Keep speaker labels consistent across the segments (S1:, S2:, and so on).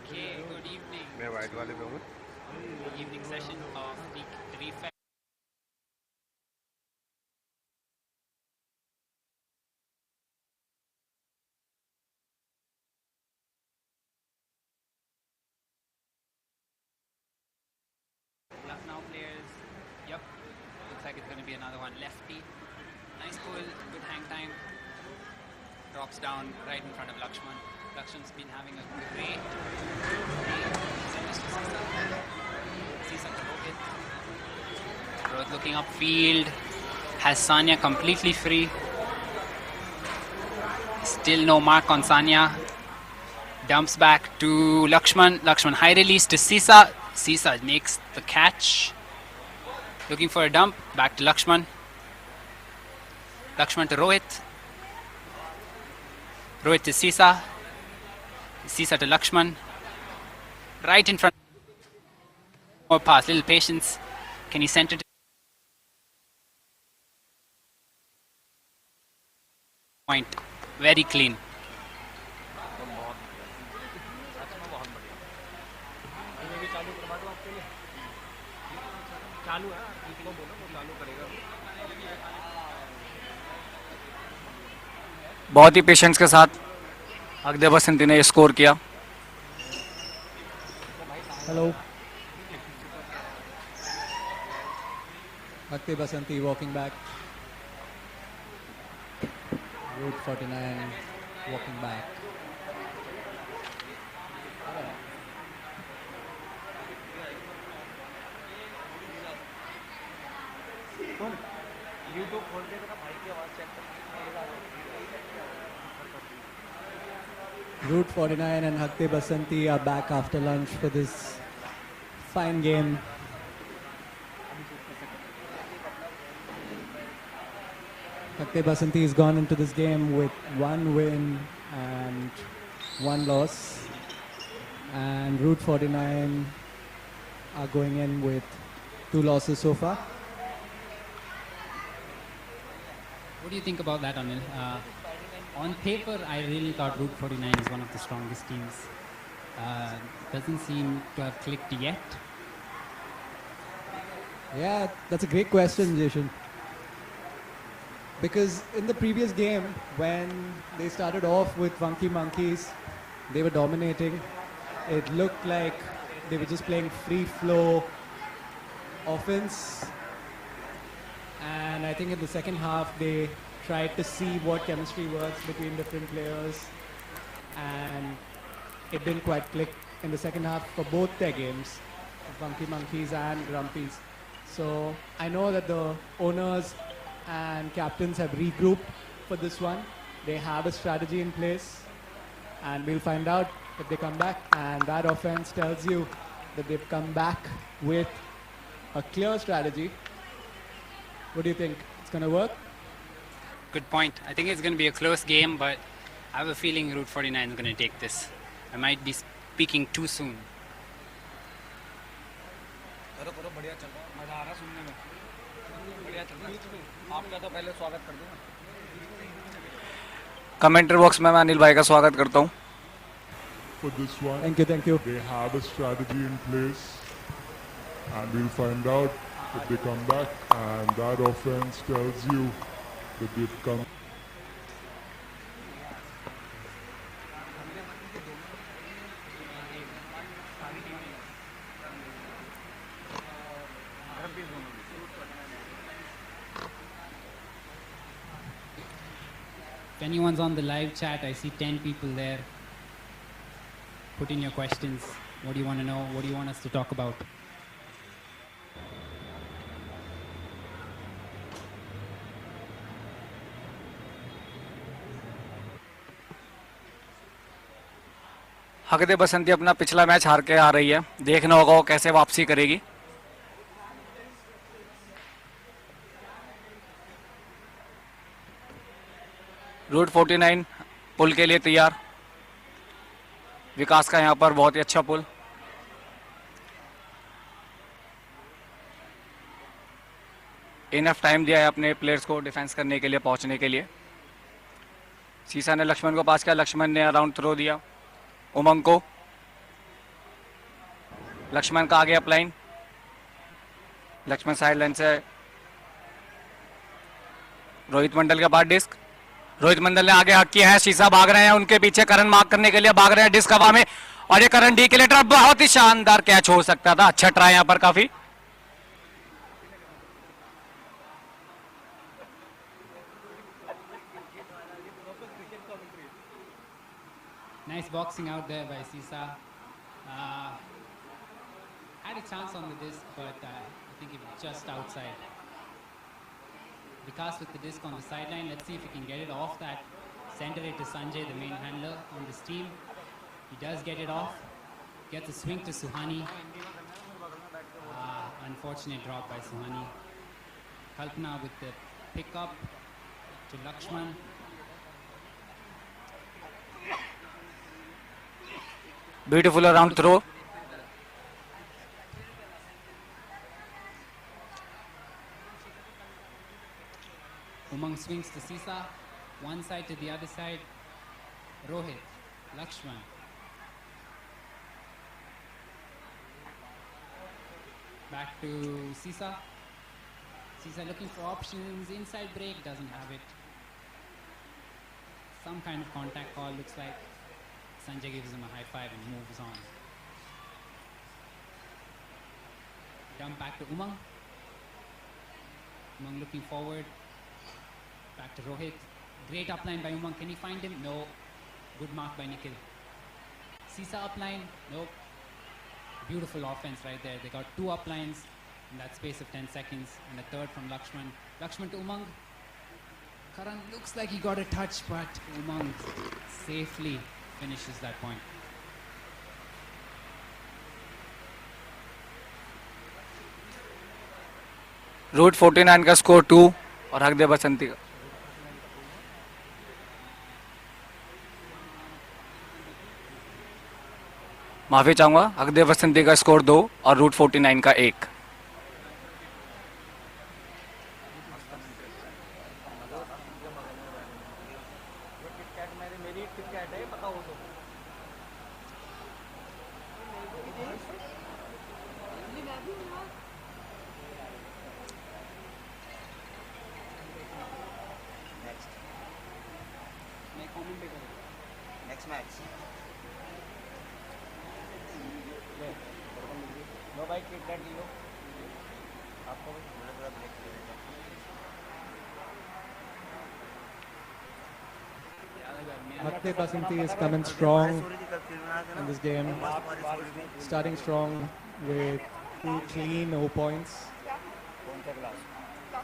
S1: Okay, good evening.
S2: मैं white वाले पे हूँ.
S1: Evening session of the Refex. Lucknow players. Yep, looks like it's going to be another one. Lefty. Nice pull, good hang time. Drops down right in front of Lakshman. Lakshman's been having a great day. Rohit looking upfield. Has Sanya completely free. Still no mark on Sanya. Dumps back to Lakshman. Lakshman high release to Sisa. Sisa makes the catch. Looking for a dump. Back to Lakshman. Lakshman to Rohit. Rohit to Sisa. Sisa to Lakshman. Right in front. More pass. Little patience. Can he center to point? Very clean.
S3: बहुत ही patience के साथ अगदे बसंती ने score किया.
S4: Hello. Huck Basanti walking back. Route 49 walking back. Route 49 and Huck Basanti are back after lunch for this fine game. Huck Basanti has gone into this game with 1 win and 1 loss. And Route 49 are going in with 2 losses so far.
S1: What do you think about that, Anil? On paper, I really thought Route 49 is one of the strongest teams. Doesn't seem to have clicked yet.
S4: Yeah, that's a great question, Jason. Because in the previous game, when they started off with Funky Monkeys, they were dominating. It looked like they were just playing free flow offense. And I think in the second half, they tried to see what chemistry works between different players. And it didn't quite click in the second half for both their games, Funky Monkeys and Grumpies. So I know that the owners and captains have regrouped for this one. They have a strategy in place, and we'll find out if they come back. And that offense tells you that they've come back with a clear strategy. What do you think? It's going to work?
S1: Good point. I think it's going to be a close game, but I have a feeling Route 49 is going to take this. I might be speaking too soon.
S3: Commentary box में मैं अनिल भाई का स्वागत करता हूं.
S5: For this one,
S4: Thank you.
S5: they have a strategy in place, and we'll find out if they come back. And that offense tells you that they've come.
S1: If anyone's on the live chat, I see 10 people there. Put in your questions. What do you want to know? What do you want us to talk about?
S3: हक दे बसंती अपना पिछला match हार के आ रही है, देखना होगा वो कैसे वापसी करेगी। रूट 49 पुल के लिए तैयार। विकास का यहाँ पर बहुत ही अच्छा पुल। इनफ टाइम दिया है अपने प्लेयर्स को डिफेंस करने के लिए, पहुंचने के लिए। सीसा ने लक्ष्मण को पास किया, लक्ष्मण ने अराउंड थ्रो दिया उमंग को। लक्ष्मण का आगे अपलाइन, लक्ष्मण साइड लाइन से रोहित मंडल के बाद डिस्क। रोहित मंडल ने आगे हक किया है, शीशा भाग रहे हैं उनके पीछे, करण मार्क करने के लिए भाग रहे हैं, डिस्क हवा में और ये करण डी के लिए ट्रप, बहुत ही शानदार कैच हो सकता था। अच्छा ट्राई यहां पर काफी।
S1: Nice boxing out there by Sisa. Had a chance on the disc, but I think it was just outside. Vikas with the disc on the sideline. Let's see if he can get it off that. Center it to Sanjay, the main handler on this team. He does get it off. Gets a swing to Suhani. Unfortunate drop by Suhani. Kalpana with the pickup to Lakshman.
S3: Beautiful around throw.
S1: Umang swings to Sisa, one side to the other side. Rohit, Lakshman. Back to Sisa. Sisa looking for options. Inside break, doesn't have it. Some kind of contact call, looks like. Sanjay gives him a high five and moves on. Jump back to Umang. Umang looking forward. Back to Rohit. Great upline by Umang. Can he find him? No. Good mark by Nikhil. Sisa upline. Nope. Beautiful offense right there. They got 2 uplines in that space of 10 seconds. And a third from Lakshman. Lakshman to Umang. Karan looks like he got a touch, but Umang safely finishes that point.
S3: Root 49 का score 2 और हक दे बसंती का। माफी चाहूंगा, हक दे बसंती का स्कोर 2 और रूट 49 का 1।
S4: Huck Basanti is coming strong in this game, starting strong with 2 clean 0 points.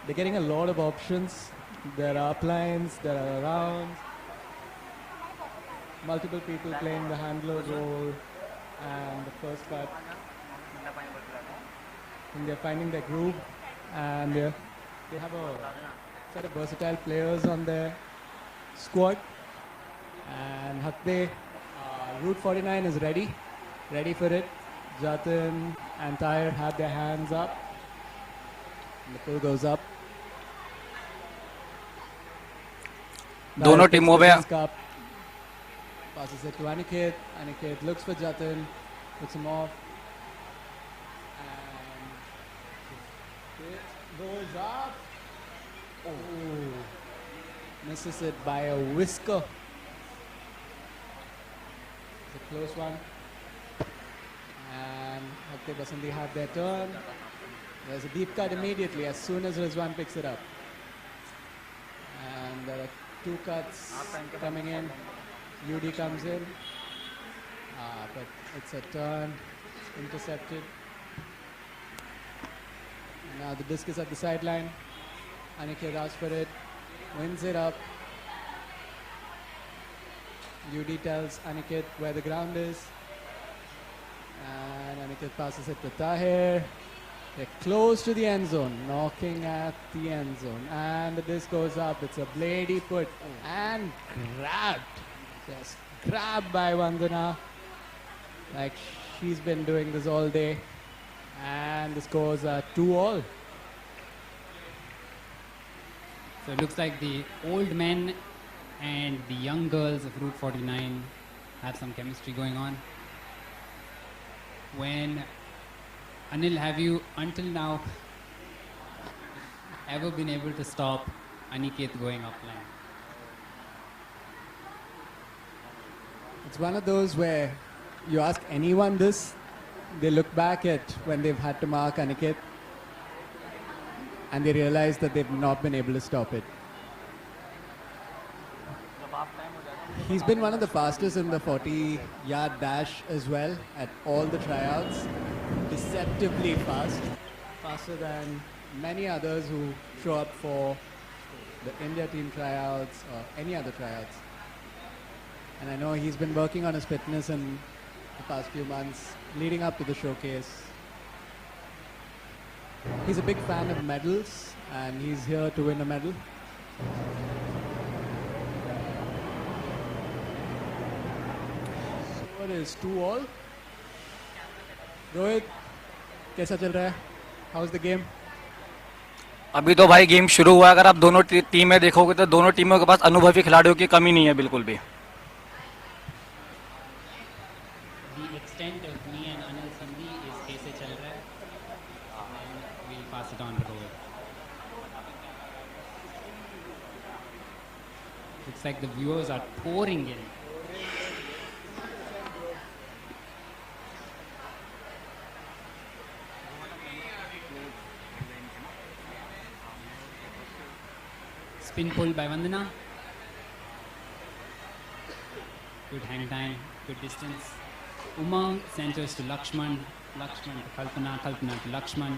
S4: They're getting a lot of options. There are uplines, there are rounds, multiple people playing the handler role and the first cut. And they're finding their groove, and they have a set of versatile players on their squad. And Hakde, Route 49 is ready for it. Jatin and Tyre have their hands up. And the pull goes up.
S3: दोनों टीमों में
S4: passes it to Aniket. Aniket looks for Jatin, puts him off. And it goes up. Oh, misses it by a whisker. It's a close one. And Hakte Basanti have their turn. There's a deep cut immediately as soon as Rizwan picks it up. And there are two cuts coming in. UD comes in. But it's a turn. Intercepted. And now the disc is at the sideline. Aniket asks for it. Wins it up. UD tells Aniket where the ground is. And Aniket passes it to Tahir. They're close to the end zone, knocking at the end zone. And the disc goes up. It's a blade put and grabbed. Just grabbed by Vandana. Like she's been doing this all day. And the scores are 2-all.
S1: So it looks like the old men and the young girls of Route 49 have some chemistry going on. When Anil, have you until now ever been able to stop Aniket going offline?
S4: It's one of those where you ask anyone this, they look back at when they've had to mark Aniket and they realize that they've not been able to stop it. He's been one of the fastest in the 40-yard dash as well at all the tryouts. Deceptively fast. Faster than many others who show up for the India team tryouts or any other tryouts. And I know he's been working on his fitness in the past few months leading up to the showcase. He's a big fan of medals and he's here to win a medal. What is 2-all? Rohit, कैसा चल रहा है? How's the game?
S3: अभी तो भाई game शुरू हुआ है. अगर आप दोनों टीमें देखोगे तो दोनों टीमों के पास अनुभवी खिलाड़ियों की कमी नहीं है बिल्कुल भी.
S1: The extent of me and Anil Sandhi is कैसे चल रहा है? And we'll pass it on to Rohit. Looks like the viewers are pouring in. Spin pull by Vandana. Good hang time, good distance. Umang centers to Lakshman. Lakshman to Kalpana. Kalpana to Lakshman.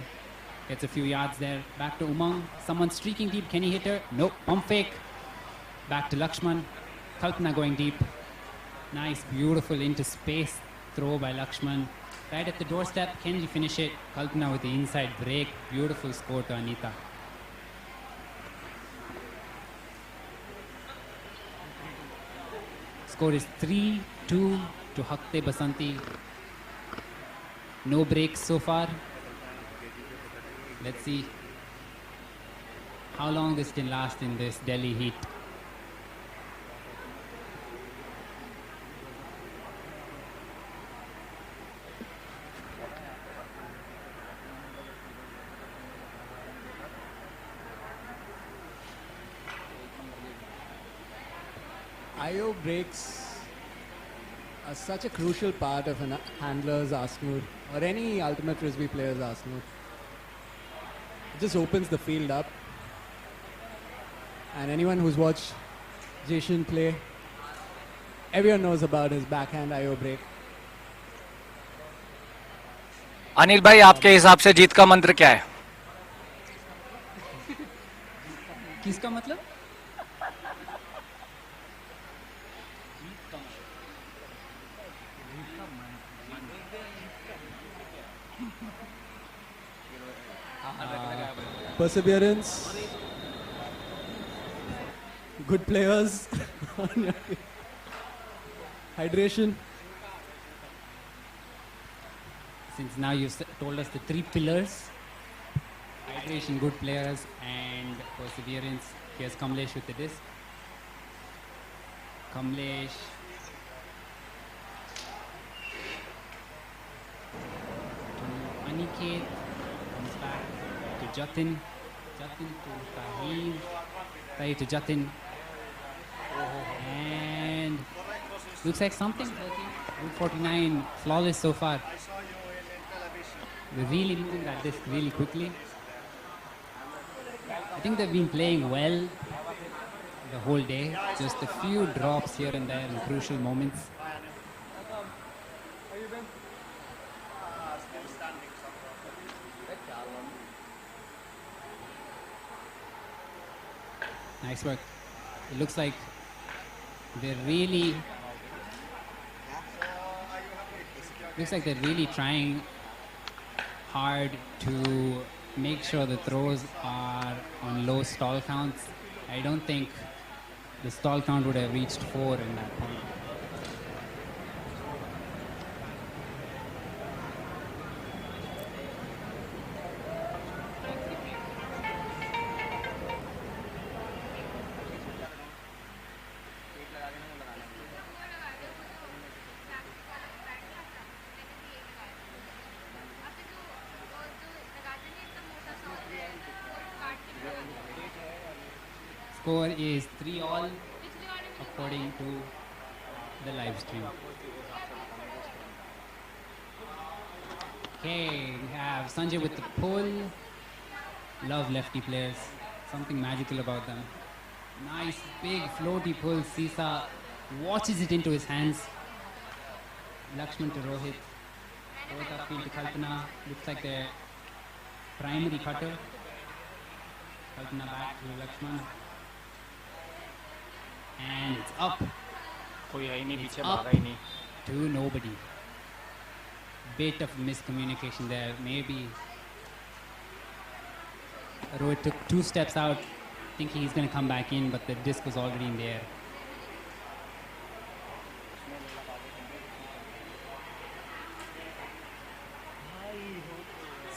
S1: Gets a few yards there. Back to Umang. Someone streaking deep. Can he hit her? Nope. Pump fake. Back to Lakshman. Kalpana going deep. Nice, beautiful into space throw by Lakshman. Right at the doorstep. Can he finish it? Kalpana with the inside break. Beautiful score to Anita. Score is 3-2 to Huck Basanti. No breaks so far. Let's see how long this can last in this Delhi heat.
S4: IO breaks are such a crucial part of a handler's arsenal or any ultimate frisbee player's arsenal. It just opens the field up. And anyone who's watched Jason play, everyone knows about his backhand IO break.
S3: Anil भाई, आपके हिसाब से जीत का मंत्र क्या है?
S1: किसका मतलब?
S4: Perseverance, good players, hydration.
S1: Since now you've told us the three pillars: hydration, good players, and perseverance. Here's Kamlesh with the disc. Kamlesh. To Aniket. Comes back to Jatin. Jatin to Tahir. Tahir to Jatin. And looks like something. Route 49 flawless so far. They're really moving that disc really quickly. I think they've been playing well the whole day. Just a few drops here and there in crucial moments. Nice work. It looks like they're really trying hard to make sure the throws are on low stall counts. I don't think the stall count would have reached 4 in that point. Score is 3-all according to the live stream. Okay, we have Sanjay with the pull. Love lefty players. Something magical about them. Nice big floaty pull. Sisa watches it into his hands. Lakshman to Rohit. Rohit upfield to Kalpana. Looks like their primary cutter. Kalpana back to Lakshman. And it's up.
S3: कोई है ही नहीं
S1: It's
S3: पीछे
S1: up
S3: भागा ही नहीं
S1: to nobody. Bit of miscommunication there. Maybe Rohit took 2 steps out thinking he's going to come back in, but the disc was already in the air.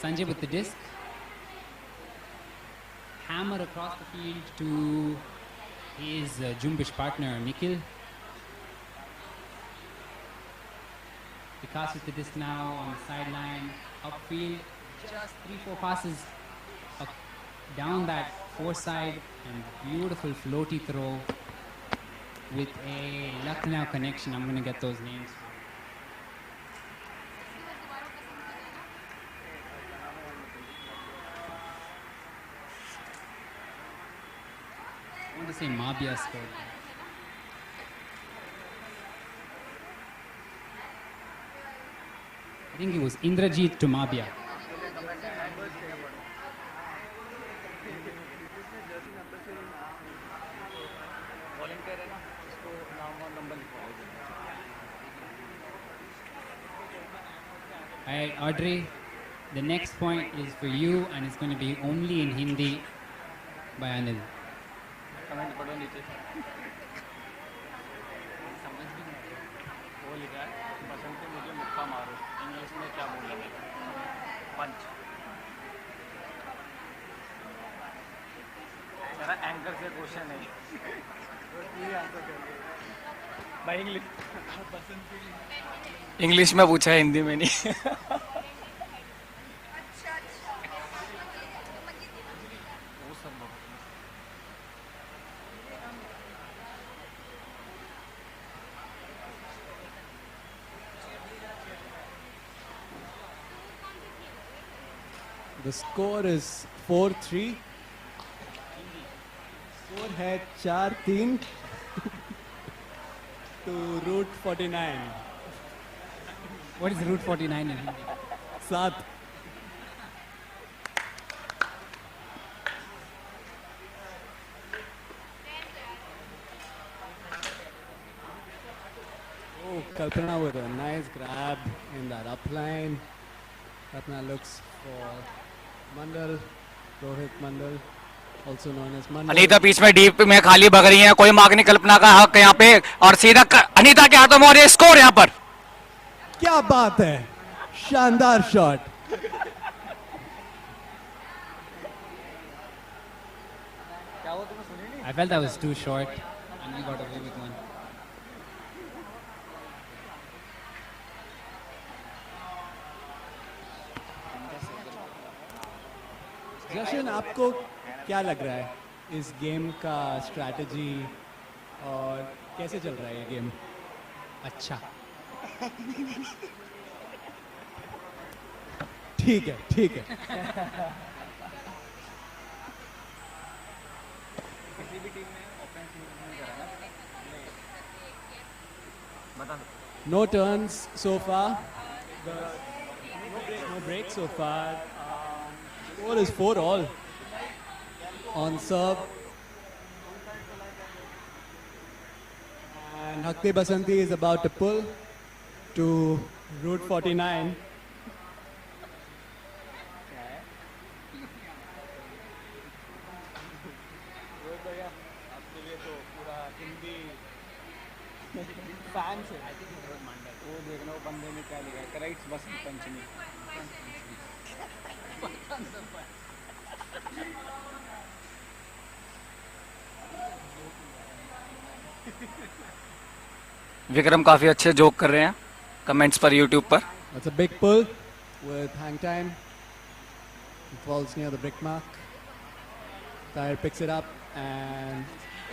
S1: Sanjay with the disc. Hammer across the field to his Jumbish partner, Nikhil. Vikas with the disc now on the sideline. Upfield, just 3-4 passes down that 4 side, and beautiful floaty throw with a Lucknow connection. I'm going to get those names. I want to say Mabia scored. I think it was Indrajit to Mabia. Alright, Audrey, the next point is for you, and it's going to be only in Hindi by Anil.
S3: Comment पढ़ो नीचे समझ भी नहीं वो लिखा है बसंती मुझे मुक्का मारो इंग्लिश में क्या बोला मैं पंच मेरा एंकर से क्वेश्चन है भाई इंग्लिश में पूछा है हिंदी में नहीं
S4: The score is 4-3. 4 है 4-3 to Route 49.
S1: What is Route 49 in Hindi?
S4: 7. Oh, Kalpana with a nice grab in that upline. Kalpana looks for Mandal, Rohit Mandal, also known as Mandal.
S3: Anita बीच में deep में खाली भग रही है कोई मार्क नहीं कल्पना का हक यहाँ पे और सीधा अनीता के हाथों में और ये स्कोर यहाँ पर
S4: क्या बात है शानदार shot
S1: I felt that was too short, and he got away with one.
S4: जशन आपको क्या लग रहा है इस गेम का स्ट्रैटेजी और कैसे चल रहा है ये गेम
S1: अच्छा
S4: ठीक है
S3: किसी भी टीम में
S4: No turns so far. No break so far. Score is 4-all on serve. And Huck Basanti is about to pull to Route 49.
S3: Vikram काफी अच्छे जोक कर रहे हैं कमेंट्स पर यूट्यूब पर.
S4: That's a big pull with hang time. It falls near the brick mark. Tyre picks it up and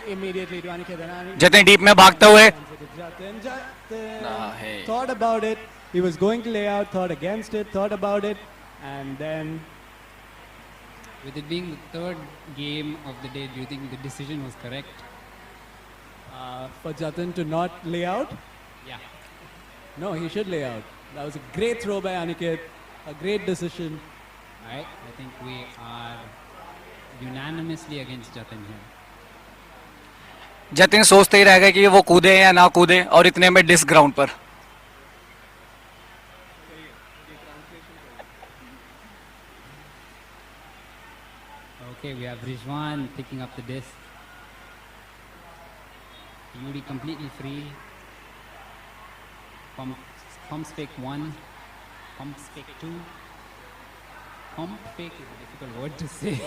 S4: immediately to Aniket Dhanani.
S3: Jatin deep में भागते हुए.
S4: Jatin, Jatin
S3: Nah, hey.
S4: thought about it. He was going to lay out, thought against it, thought about it, and then
S1: With it being the third game of the day, do you think the decision was correct?
S4: for Jatin to not lay out.
S1: Yeah.
S4: No, he should lay out. That was a great throw by Aniket. A great decision.
S1: All right. I think we are unanimously against Jatin here.
S3: Jatin सोचते ही रह गए कि वो कूदे या ना कूदे और इतने में डिस्क ग्राउंड पर.
S1: Okay, we have Rizwan picking up the disc. Yuri completely free. Pumps fake 1. Pumps fake 2. Pump fake is a difficult word to say.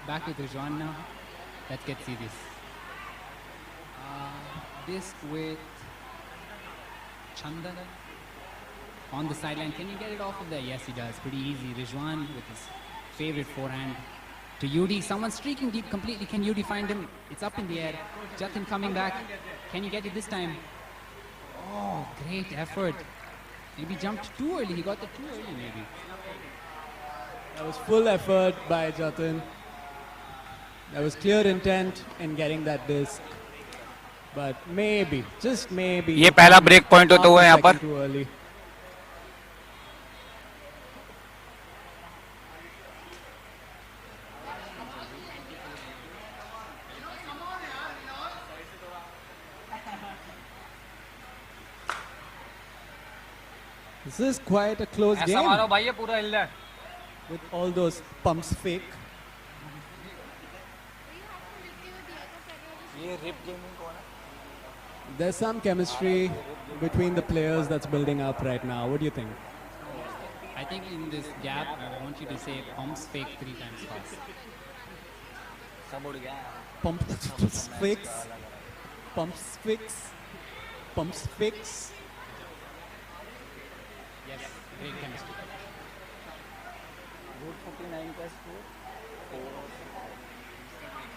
S1: Back with Rizwan now. Let's get serious. Disc with Chandan on the sideline. Can you get it off of there? Yes, he does. Pretty easy. Rizwan with his favorite forehand to Yudi. Someone streaking deep completely. Can Yudi find him? It's up in the air. Jatin coming back. Can you get it this time? Oh, great effort. Maybe jumped too early. He got it too early maybe.
S4: That was full effort by Jatin. There was clear intent in getting that disc. But maybe, just maybe.
S3: ये पहला break point होता हुआ यहाँ पर.
S4: Too early. This is quite a close
S3: ऐसा
S4: game
S3: मारो भाई ये पूरा हिल रहा है.
S4: with all those pumps fake.
S3: ये रिप गेमिंग कौन है?
S4: There's some chemistry between the players that's building up right now. What do you think?
S1: I think in this gap, I want you to say pumps fake 3 times fast.
S3: सब उड़ गया.
S4: Pumps fix, pumps fix, pumps fix.
S1: Yes, great chemistry.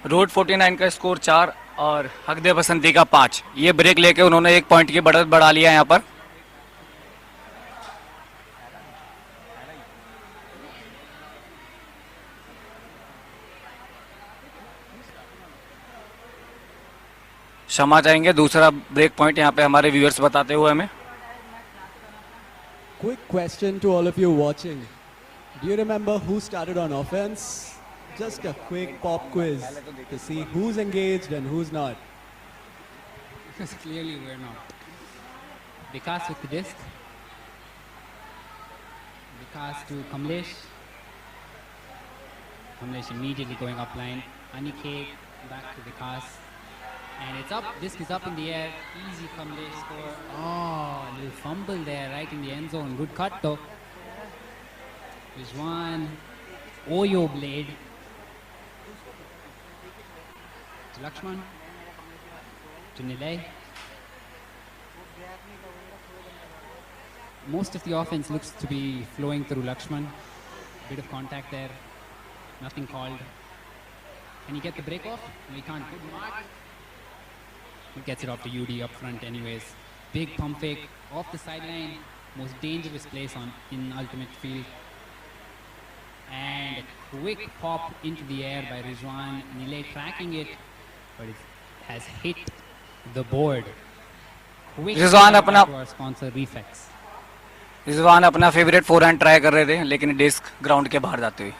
S3: Road 49 का score 4 और हकदे बसंती का 5. ये break लेके उन्होंने 1 point की बढ़त बढ़ा लिया यहाँ पर. क्षमा चाहेंगे दूसरा ब्रेक पॉइंट यहाँ पे हमारे व्यूअर्स बताते हुए हमें.
S4: Quick question to all of you watching. Do you remember who started on offense? Just a quick pop quiz to see who's engaged and who's not.
S1: Because clearly we're not. Vikas with the disc. Vikas to Kamlesh. Kamlesh immediately going up line. Aniket back to Vikas. And it's up. Disc is up in the air. Easy Kamlesh score. Oh, a little fumble there right in the end zone. Good cut though. Rizwan. Oyo blade. To Lakshman. To Nilay. Most of the offense looks to be flowing through Lakshman. Bit of contact there. Nothing called. Can he get the break off? No, he can't. Good mark. He gets it off to UD up front anyways. Big pump fake off the sideline. Most dangerous place in Ultimate Field. And a quick pop into the air by Rizwan. Nilay tracking it. but it has hit the board. Quick
S3: Rizwan
S1: shout
S3: अपना
S1: out to our sponsor Refex.
S3: Rizwan अपना favourite forehand try कर रहे थे लेकिन disc ground के बाहर जाते हुए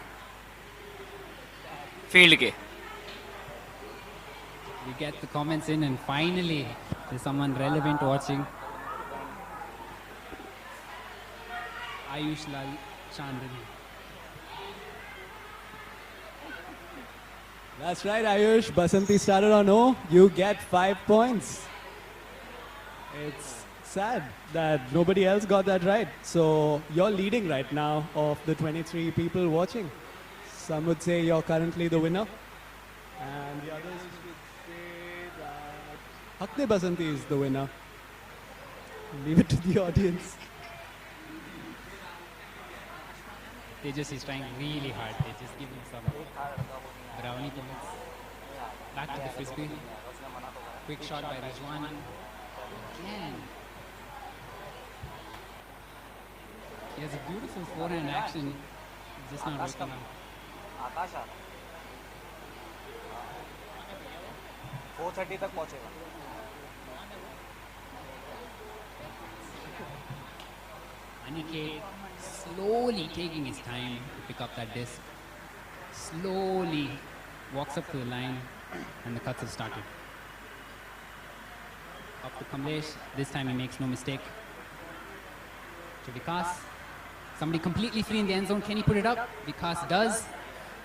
S3: फील्ड के
S1: We get the comments in, and finally there's someone relevant watching. Ayush Lal Chandani.
S4: That's right, Ayush. Basanti started on O. You get 5 points. It's sad that nobody else got that right. So you're leading right now of the 23 people watching. Some would say you're currently the winner. And the others would say that Huck Basanti is the winner. Leave it to the audience.
S1: Tejas is trying really hard. They just give him some brownie points. Back to the frisbee. Quick shot by Rajwan. Again. He has a beautiful forehand action. Just not working out.
S2: 4:30 तक पहुंचेगा.
S1: Aniket slowly taking his time to pick up that disc. Slowly walks up to the line, and the cuts have started. Up to Kamlesh. This time he makes no mistake. To Vikas. Somebody completely free in the end zone. Can he put it up? Vikas does.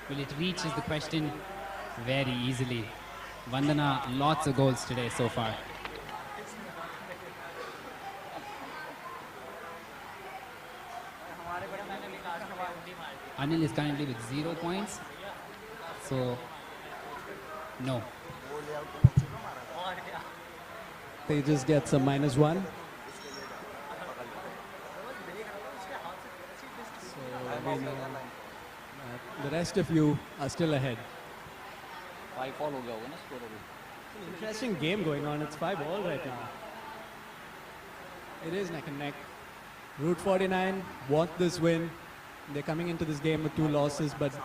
S1: Will it reach is the question. Very easily. Vandana, lots of goals today so far. Anil is currently with 0 points. So, no.
S4: They just get some -1. So we know that the rest of you are still ahead.
S2: 5 all हो गया होगा ना score अभी.
S4: Interesting game going on. It's 5-all right now. It is neck and neck. Route 49 want this win. They're coming into this game with 2 losses, but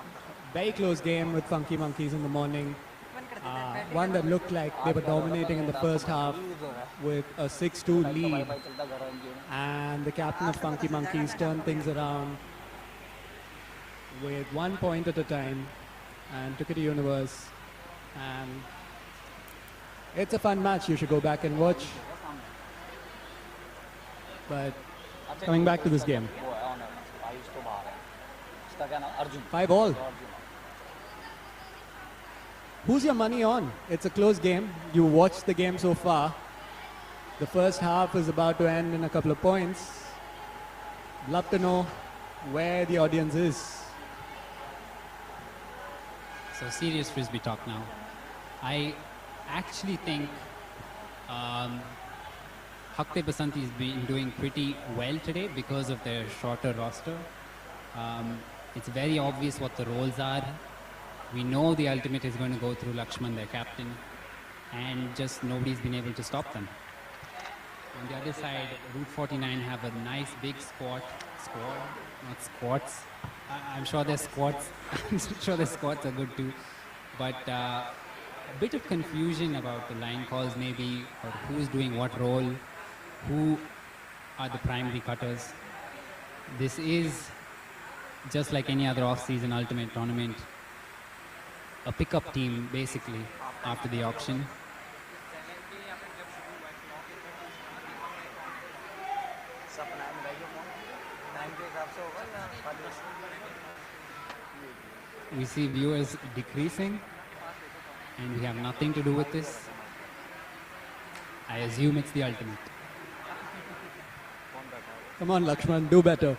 S4: very close game with Funky Monkeys in the morning. One that looked like they were dominating in the first half with a 6-2 lead. And the captain of Funky Monkeys turned things around with 1 point at a time and took it to universe. And it's a fun match. You should go back and watch. But coming back to this game. 5-all. Who's your money on? It's a close game. You watched the game so far. The first half is about to end in a couple of points. Love to know where the audience is.
S1: So serious frisbee talk now. I actually think Huck Basanti has been doing pretty well today because of their shorter roster. It's very obvious what the roles are. We know the ultimate is going to go through Lakshman, their captain, and just nobody's been able to stop them. On the other side, Route 49 have a nice big squad, not squats. I'm sure their squats, I'm sure their squats are good too. But a bit of confusion about the line calls maybe, or who's doing what role, who are the primary cutters. This is just like any other off-season ultimate tournament, a pickup team basically after the auction. We see viewers decreasing, and we have nothing to do with this. I assume it's the ultimate.
S4: Come on, Lakshman, do better.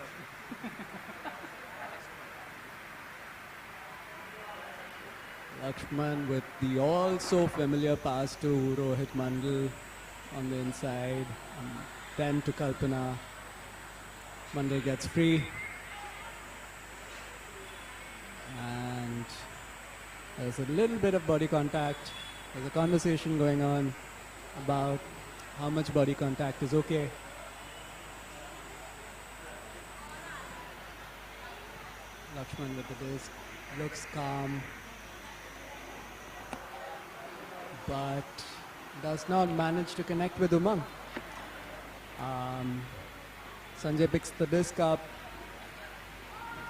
S4: Lakshman with the also familiar pass to Rohit Mandal on the inside. 10 to Kalpana. Mandal gets free. And there's a little bit of body contact. There's a conversation going on about how much body contact is okay. Lakshman with the disc looks calm. but does not manage to connect with Umang. Sanjay picks the disc up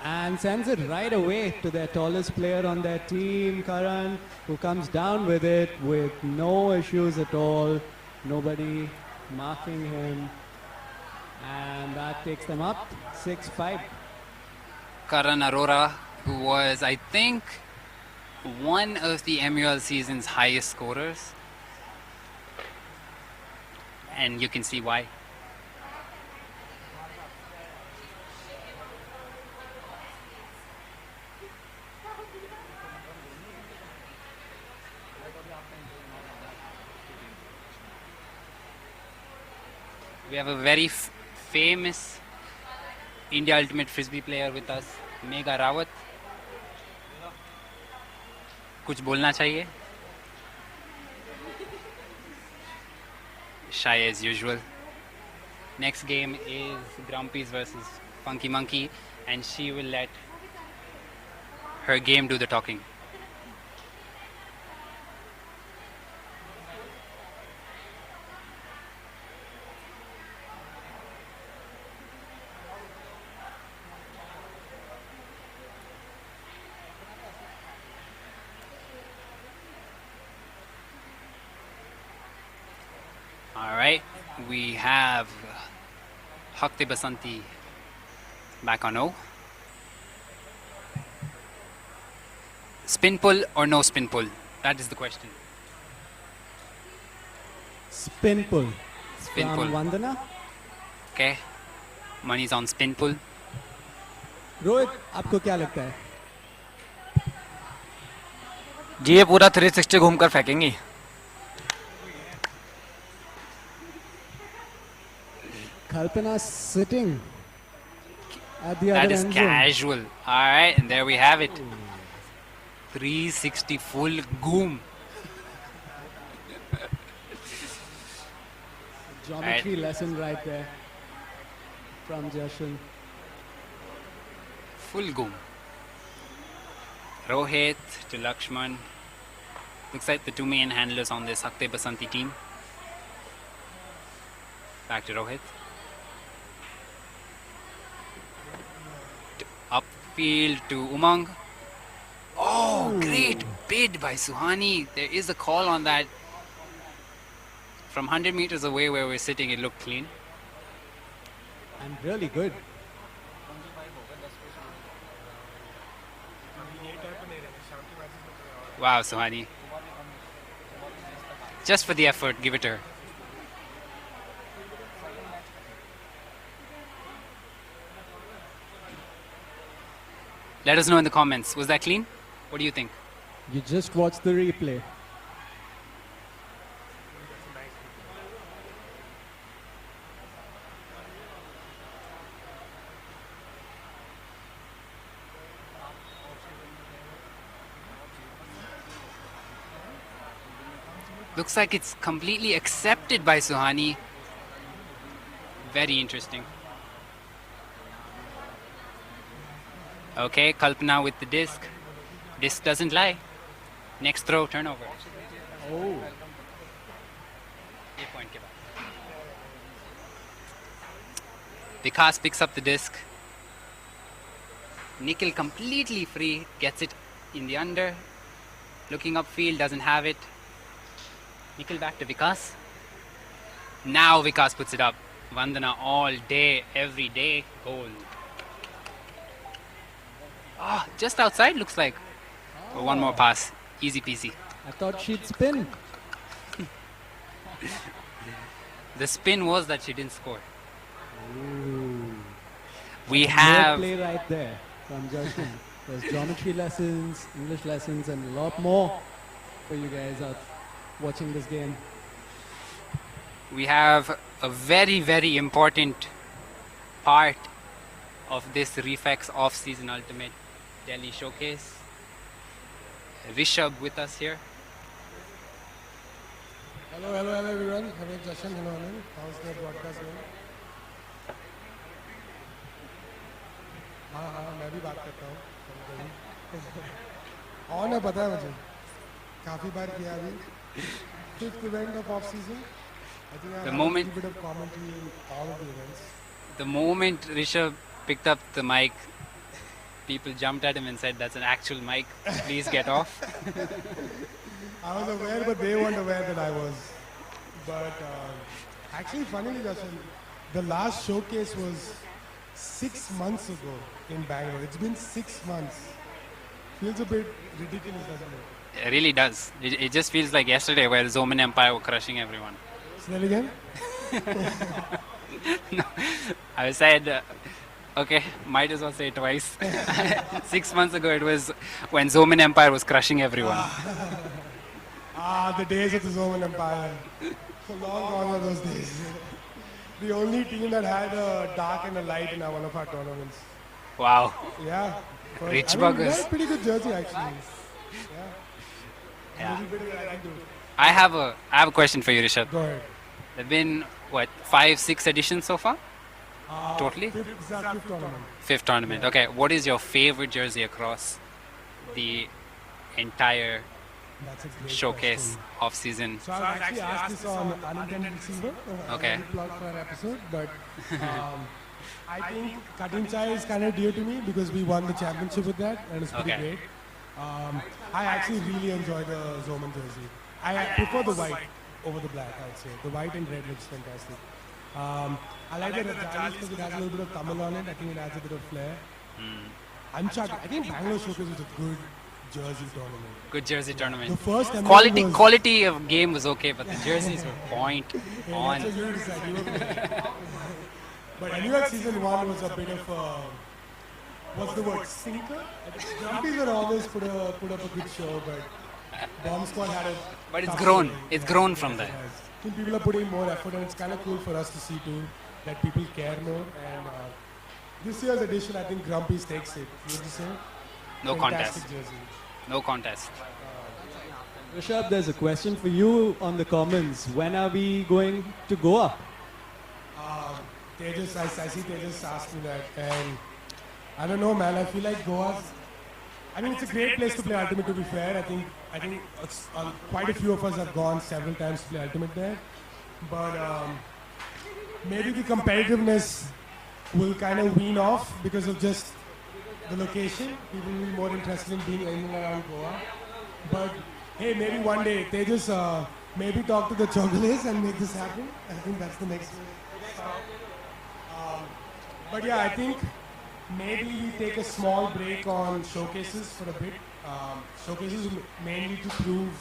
S4: and sends it right away to their tallest player on their team, Karan, who comes down with it with no issues at all. Nobody marking him. And that takes them up 6-5.
S1: Karan Arora, who was, I think, one of the MUL season's highest scorers. And you can see why. We have a very famous India Ultimate Frisbee player with us, Megha Rawat. कुछ बोलना चाहिए? Shy as usual. Next game is Grumpies versus Funky Monkey, and she will let her game do the talking. Alright, we have Huck Basanti back on O. Spin pull or no spin pull? That is the question.
S4: Spin pull.
S1: Spin
S4: From
S1: pull.
S4: Vandana.
S1: Okay, money's on spin pull.
S4: Rohit, आपको क्या लगता है?
S3: जी ये पूरा 360 घूमकर फेंकेंगी.
S4: Kalpana sitting at the
S1: That
S4: other
S1: is
S4: end zone.
S1: casual. Alright, and there we have it. 360 full goom.
S4: Geometry lesson right there from Jashan.
S1: Full goom. Rohit to Lakshman. Looks like the two main handlers on this Hakte Basanti team. Back to Rohit. Upfield to Umang. Oh, great bid by Suhani. There is a call on that. From 100 meters away where we're sitting, it looked clean.
S4: And really good.
S1: Wow, Suhani. Just for the effort, give it to her. Let us know in the comments. Was that clean? What do you think?
S4: You just watch the replay.
S1: Looks like it's completely accepted by Suhani. Very interesting. Okay, Kalpana with the disc. Disc doesn't lie. Next throw, turnover.
S4: Oh.
S1: Ye point ke baad. Vikas picks up the disc. Nikhil completely free, gets it in the under. Looking upfield, doesn't have it. Nikhil back to Vikas. Now Vikas puts it up. Vandana all day, every day, goal. Ah, just outside looks like. Oh, one more pass, easy peasy.
S4: I thought she'd spin.
S1: The spin was that she didn't score.
S4: Ooh.
S1: We
S4: Great
S1: have
S4: play right there from Jashan. There's geometry lessons, English lessons, and a lot more for you guys out watching this game.
S1: we have a very, very important part of this Refex off-season Ultimate Delhi Showcase. Rishabh with us here.
S6: Hello everyone. Hello Jashan, hello Anand. How's the broadcast going? हाँ मैं भी बात करता हूँ on है पता है मुझे काफ़ी बार किया अभी fifth event of off-season. I think I
S1: The
S6: have
S1: moment-
S6: a little bit of commentary in all of the events.
S1: The moment Rishabh picked up the mic, people jumped at him and said, "That's an actual mic. Please get off."
S6: I was aware, but they weren't aware that I was. But actually, funnily, Darshan, the last showcase was 6 months ago in Bangalore. It's been 6 months. Feels a bit ridiculous, doesn't it?
S1: It really does. It just feels like yesterday where Zoman Empire were crushing everyone.
S6: Say that again?
S1: I said, okay, might as well say it twice. 6 months ago it was when Zoman Empire was crushing everyone.
S6: The days of the Roman Empire. So long gone are those days. The only team that had a dark and a light in one of our tournaments.
S1: Wow.
S6: Yeah.
S1: Rich
S6: I mean, we
S1: buggers.
S6: had a pretty good jersey actually. Yeah.
S1: Yeah.
S6: A little bit of that I can do.
S1: I have a question for you, Rishabh.
S6: Go ahead.
S1: There've been what 5-6 editions so far? Totally?
S6: Fifth tournament.
S1: Fifth tournament. Okay. What is your favorite jersey across the entire
S6: That's a great
S1: showcase
S6: question.
S1: off season?
S6: So I've actually asked this on Unintended Receiver.
S1: Okay.
S6: Plug for our episode, but I think cutting chai is kind of dear to me because we won the championship with that, and it's pretty
S1: Okay.
S6: great. I actually really enjoy the Zoman jersey. I prefer the white over the black, I'd say. The white and red looks fantastic. I like the Rajanis because it has a little bit of Tamil on it. I think it adds a bit of flair. Uncharted. I think Bangalore Showcase was a good jersey tournament.
S1: Good jersey
S6: The
S1: tournament.
S6: first ML was,
S1: Quality of game was okay, but the jerseys were point
S6: Yeah,
S1: on.
S6: that's what you decide. You were playing. But anyway, season 1 was a bit of a, what's the word, stinker? Jumpies are always put up a good show, but Bomb Squad had a
S1: But it's
S6: tough
S1: grown.
S6: showing.
S1: It's grown
S6: Yes,
S1: from
S6: it
S1: there.
S6: has. I think people are putting more effort, and it's kind of cool for us to see too that people care more. And this year's edition, I think Grumpy's takes it. Would you say?
S1: No
S6: Fantastic
S1: contest.
S6: jersey.
S1: No contest.
S4: Rishabh, there's a question for you on the comments. When are we going to Goa?
S6: Tejas, I see Tejas asked me that, and I don't know, man. I feel like Goa's. I mean, it's a great place to play Ultimate. To be fair, I think it's, quite a few of us have gone several times to play Ultimate there, but maybe the competitiveness will kind of wean off because of just the location. People will be more interested in being in and around Goa. But hey, maybe one day Tejas, maybe talk to the Chocolates and make this happen. I think that's the next. But yeah, I think maybe we take a small break on showcases for a bit. Showcases mainly to prove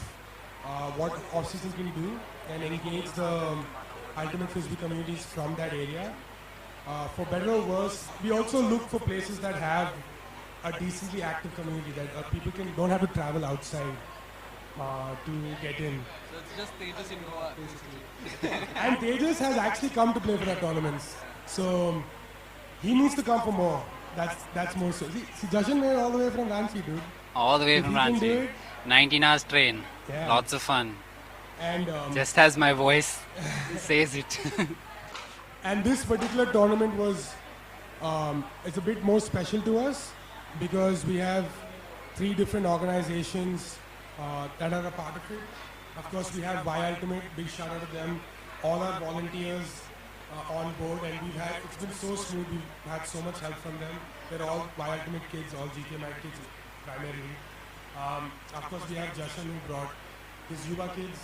S6: what off-season can do and engage the Ultimate Frisbee communities from that area. For better or worse, we also look for places that have a decently active community that people don't have to travel outside to get in.
S2: So it's just Tejas in Goa, basically.
S6: And Tejas has actually come to play for our tournaments. So he needs to come for more. That's more so. See Jashan made all the way from Ranchi, dude.
S1: All the way
S6: If
S1: from
S6: he can do
S1: Ranchi.
S6: it,
S1: 19 hours train.
S6: Yeah.
S1: Lots of fun.
S6: and
S1: Just as my voice says it.
S6: and this particular tournament was it's a bit more special to us because we have 3 different organizations that are a part of it. Of course, we have Y Ultimate. Big shout out to them. All our volunteers on board, and it's been so smooth. We've had so much help from them. They're all Y Ultimate kids, all GK Mike kids primarily. Of course, we have Jashan who brought his Yuva kids,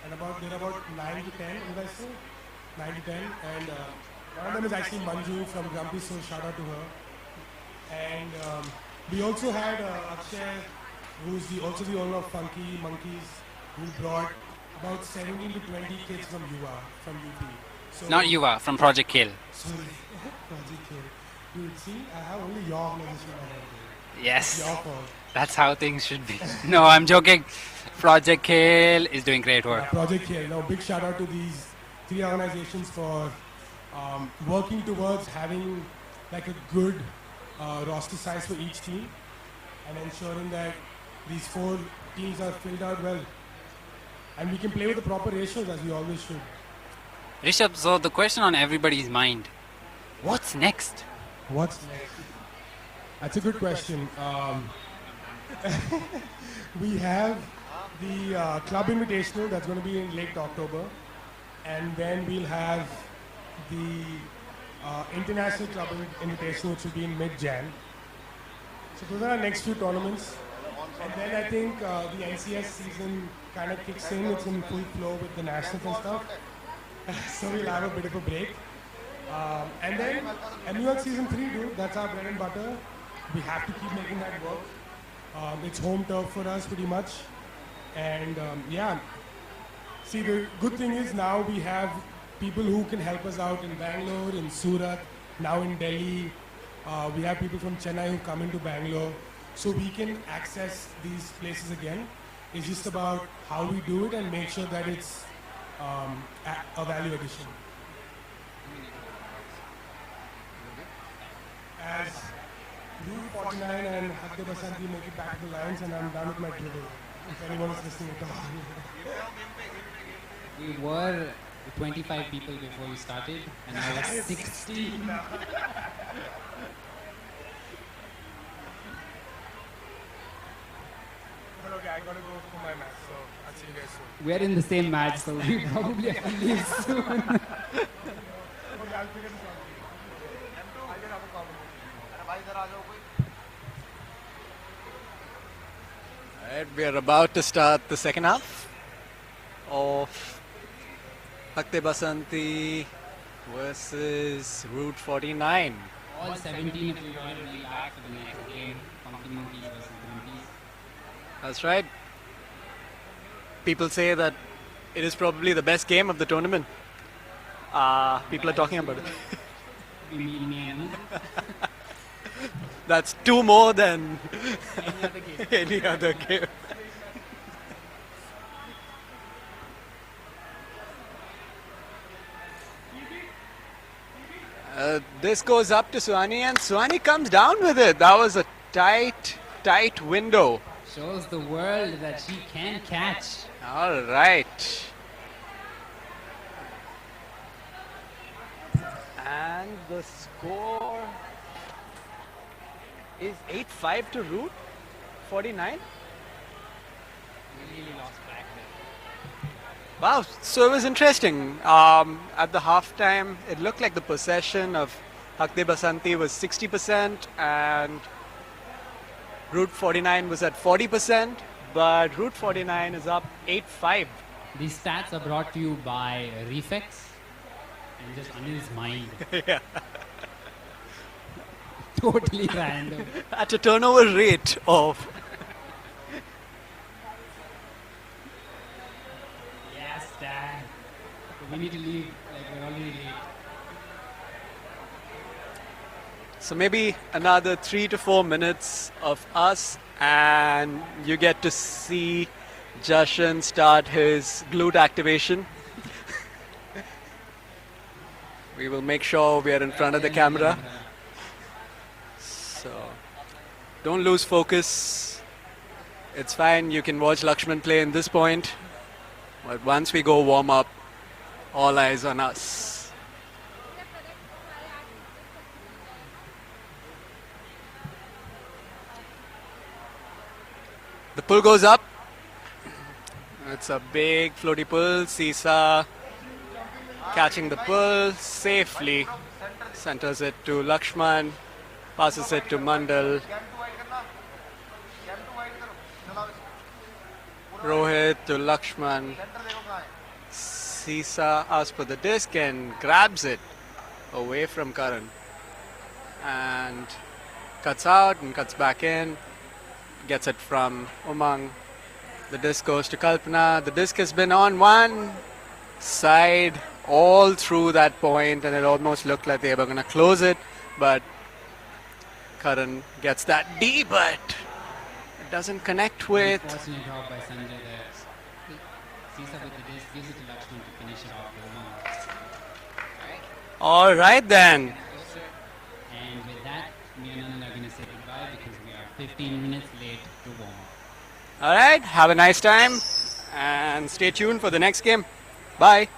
S6: and they're about 9 to 10, did I say? 9 to 10, and one of them is actually Manju from Grumpy, so shout out to her. And we also had Akshay, who's also the owner of Funky Monkeys, who brought about 17 to 20 kids from UA, from UP. So,
S1: Not Yuva, from Project Kill.
S6: Sorry, Project Kill. Dude, see, I have only your organization on my
S1: Yes.
S6: Your fault.
S1: That's how things should be. No, I'm joking. Project Kill is doing great work.
S6: Project Kill. Now, big shout out to these 3 organizations for working towards having like a good roster size for each team and ensuring that these 4 teams are filled out well. And we can play with the proper ratios as we always should.
S1: Rishabh, so the question on everybody's mind, what's next?
S6: What's next? That's a good question. We have the club invitational that's going to be in late October, and then we'll have the international club invitational, which will be in mid-Jan. So those are our next few tournaments, and then I think the NCS season kind of kicks in. It's in full flow with the nationals and stuff. So we'll have a bit of a break. And then MUL season 3, dude, that's our bread and butter. We have to keep making that work. It's home turf for us pretty much. And yeah, see, the good thing is now we have people who can help us out in Bangalore, in Surat, now in Delhi. We have people from Chennai who come into Bangalore. So we can access these places again. It's just about how we do it and make sure that it's a value addition. As Route 49 and Huck Basanti make it back to the lines, and I'm done with my dribble. If anyone is listening at all.
S1: We were 25 people before we started, and now it's 16.
S6: But okay, I gotta go for my match, so I'll see you guys soon.
S1: We're in the same match, so we probably have to leave soon.
S6: Okay, I'll figure this out. I'll get other comments.
S2: Alright, we are about to start the second half of Huck Basanti versus Route 49.
S1: All 17 of you are going to be back for the next game. Funky Monkeys versus Grumpies.
S2: That's right. People say that it is probably the best game of the tournament. People are talking about it.
S1: We meet me and
S2: That's two more than
S1: any other game.
S2: any other game. This goes up to Suhani, and Suhani comes down with it. That was a tight window.
S1: Shows the world that she can catch.
S2: All right. And the score is 8-5 to Route 49.
S1: We really lost track there.
S2: Wow, so it was interesting. At the halftime, it looked like the possession of Huck Basanti was 60% and Route 49 was at 40%, but Route 49 is up 8-5.
S1: These stats are brought to you by Refex and just Anil's mind.
S2: Yeah.
S1: Totally random.
S2: At a turnover rate of
S1: Yes, Dad. We need to leave. Like, we're already late.
S2: so maybe another 3 to 4 minutes of us, and you get to see Jashan start his glute activation. We will make sure we are in front of the camera. So don't lose focus. It's fine. You can watch Lakshman play in this point. But once we go warm up, all eyes on us. The pull goes up. It's a big floaty pull. Sisa catching the pull safely. Centers it to Lakshman. Passes it to Mandal. Rohit to Lakshman. Sisa asks for the disc and grabs it away from Karan. And cuts out and cuts back in. Gets it from Umang. The disc goes to Kalpana. The disc has been on one side all through that point, and it almost looked like they were going to close it, but Karan gets that D, but it doesn't connect with.
S1: Unfortunate job by Sanjay there. Sisa with the disc gives it to Lakshman to finish it off for Umang.
S2: All right then.
S1: And with that, me and Anand are going to say goodbye because we are 15 minutes late to warm up.
S2: All right. Have a nice time and stay tuned for the next game. Bye.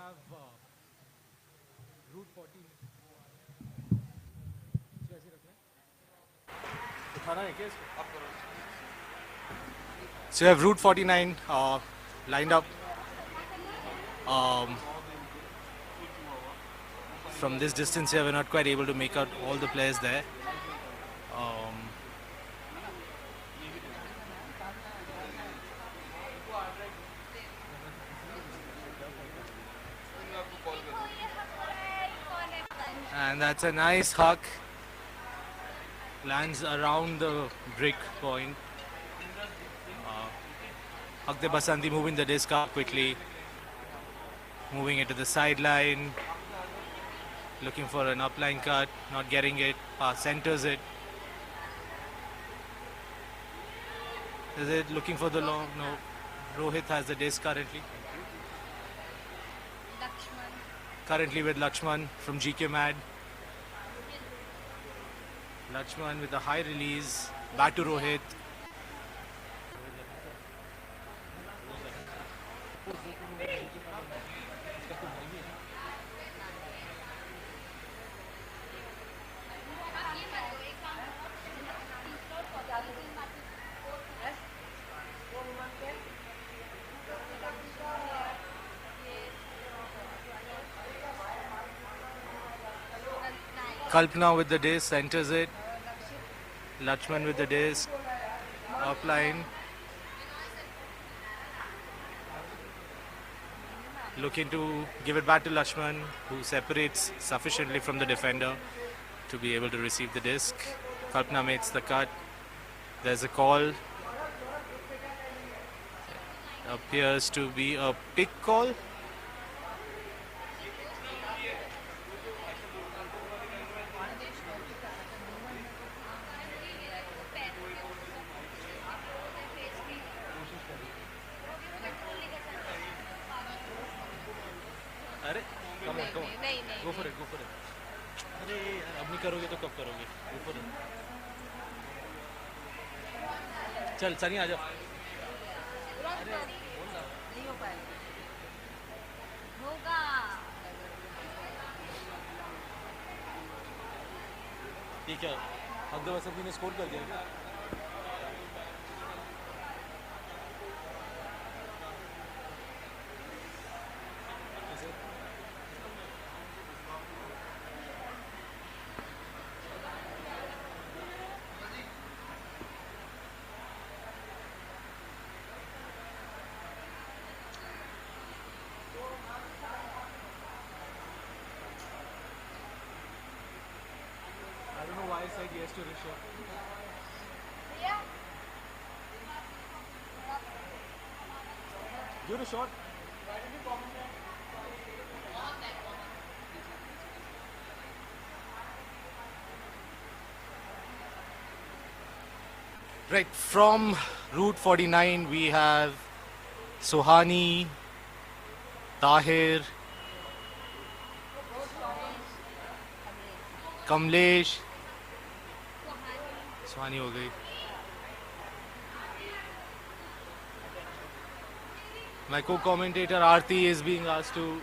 S7: have route 14. So you have route 49 lined up. From this distance here, we're not quite able to make out all the players there. And that's a nice Huck. Lands around the brick point. Huck the Basanti moving the disc up quickly. Moving it to the sideline. Looking for an upline cut. Not getting it. Centers it. Is it looking for the long? No. Rohit has the disc currently. Currently with Lakshman from GK Mad. Lakshman with a high release. Back to Rohit. Kalpana with the disc, centers it. Lakshman with the disc, upline. Looking to give it back to Lakshman, who separates sufficiently from the defender to be able to receive the disc. Kalpana makes the cut. There's a call. Appears to be a pick call. अरे come on, come on. Go for it, go for it. अरे अब नहीं करोगे तो कब करोगे? Go for it. चल सनी आ जाओ.
S8: नहीं हो पाएगा. होगा.
S7: ठीक है. अब्दुल वसंती ने स्कोर कर दिया क्या? I don't know why I said yes to Rishabh. Give it a shot. Right, from Route 49 we have Sohani, Tahir, Kamlesh. Sohani हो गई. My co-commentator Aarti is being asked to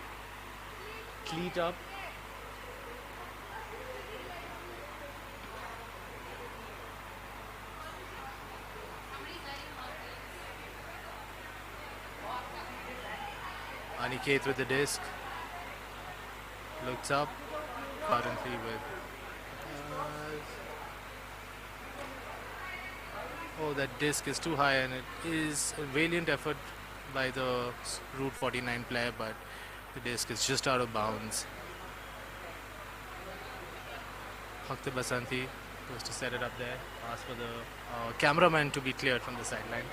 S7: cleat up. Aniket with the disc. Looks up. Currently with... oh, that disc is too high, and it is a valiant effort by the Route 49 player, but the disc is just out of bounds. Huck the Basanti goes to set it up there. Ask for the cameraman to be cleared from the sideline.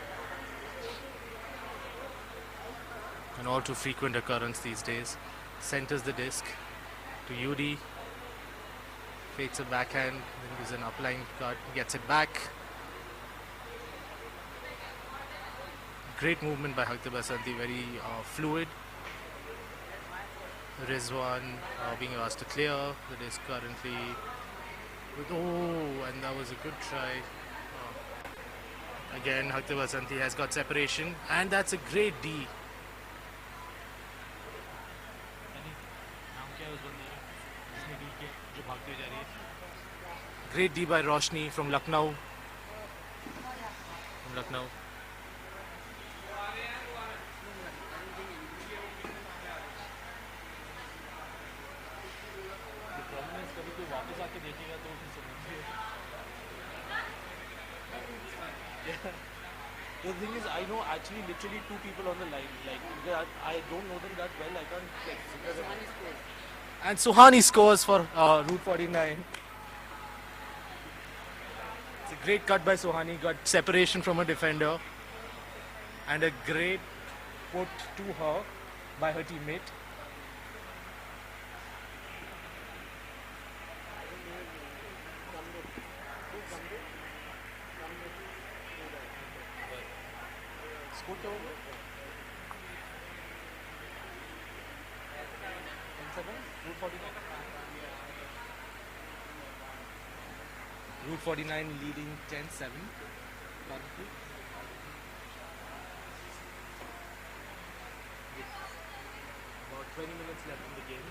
S7: An all too frequent occurrence these days. Centers the disc to UD. Fakes a backhand, then gives an upline cut, gets it back. Great movement by Huck the Basanti, very fluid. Rizwan being asked to clear. The disc currently with, oh, and that was a good try. Again, Huck the Basanti has got separation, and that's a great D. Great D by Roshni from Lucknow.
S8: The thing is, I know actually literally two people on the line. Like, I don't know them that well. I can't like figure them out.
S7: And Suhani scores for Route 49. It's a great cut by Suhani. Got separation from a defender. And a great put to her by her teammate. Route 49 leading 10-7 currently. About 20 minutes left in the game.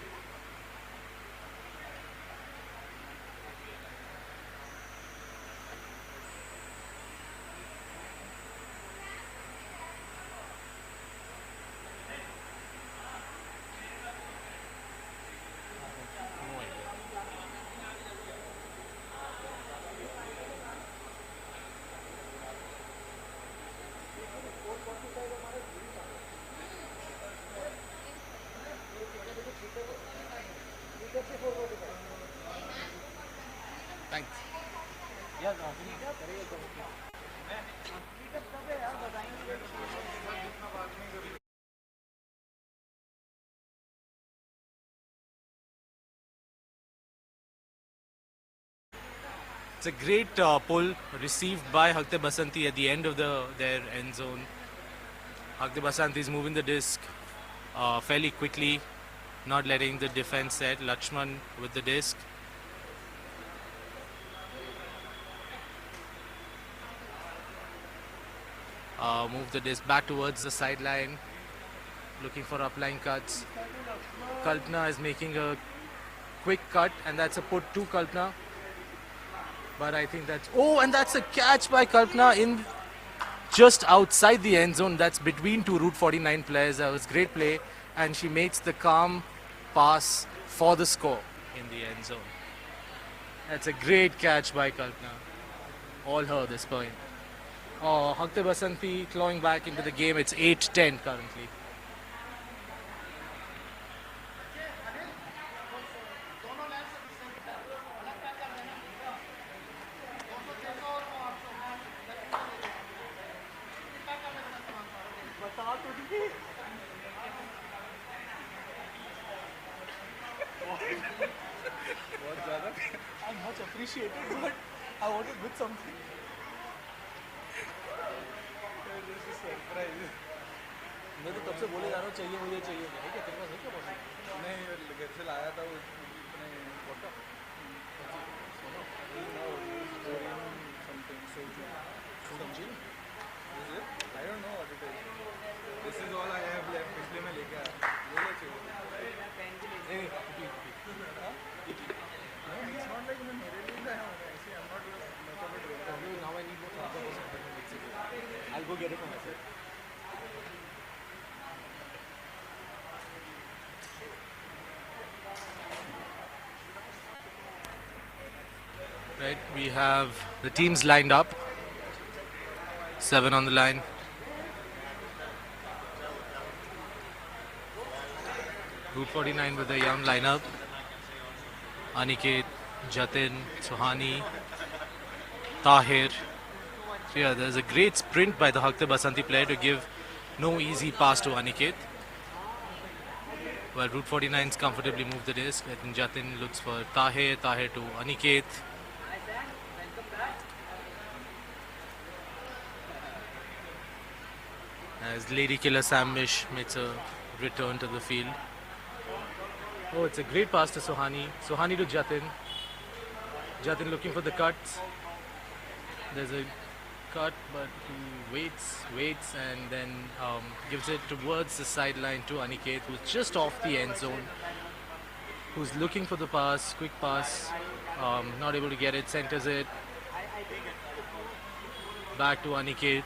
S2: Thanks.
S7: It's a great pull received by Huck Basanti at the end of their end zone. Huck Basanti is moving the disc fairly quickly, not letting the defense set. Lakshman with the disc. Move the disc back towards the sideline, looking for upline cuts. Kalpana is making a quick cut, and that's a put to Kalpana. But I think that's... Oh, and that's a catch by Kalpana in just outside the end zone. That's between two Route 49 players. That was great play. And she makes the calm pass for the score in the end zone. That's a great catch by Kalpana. All her this point. Oh, Huck Basanti clawing back into the game. It's 8-10 currently.
S8: I'm much appreciated, but I wanted with something. मैं तो तब से बोले जा रहा हूँ चाहिए मुझे चाहिए नहीं क्या तेरे पास है क्या बॉटल नहीं घर से लाया था वो इतने bottle something so I don't know what it is. This is all I have left. इसलिए मैं लेके आया ये ले चाहिए नहीं it's not like मैं मेरे लिए लाया हूँ ऐसे I'm not much of a drinker. Now I need more something. I'll go get it for myself.
S7: Right, we have the teams lined up. 7 on the line. Route 49 with a young lineup. Aniket, Jatin, Suhani, Tahir. So yeah, there's a great sprint by the Huck Basanti player to give no easy pass to Aniket. While Route 49's comfortably move the disc. I think Jatin looks for Tahir, Tahir to Aniket. As Lady Killer Samish makes a return to the field. Oh, it's a great pass to Suhani. Suhani to Jatin. Jatin looking for the cuts. There's a cut, but he waits, and then gives it towards the sideline to Aniket, who's just off the end zone. who's looking for the pass, quick pass, not able to get it, centers it. Back to Aniket.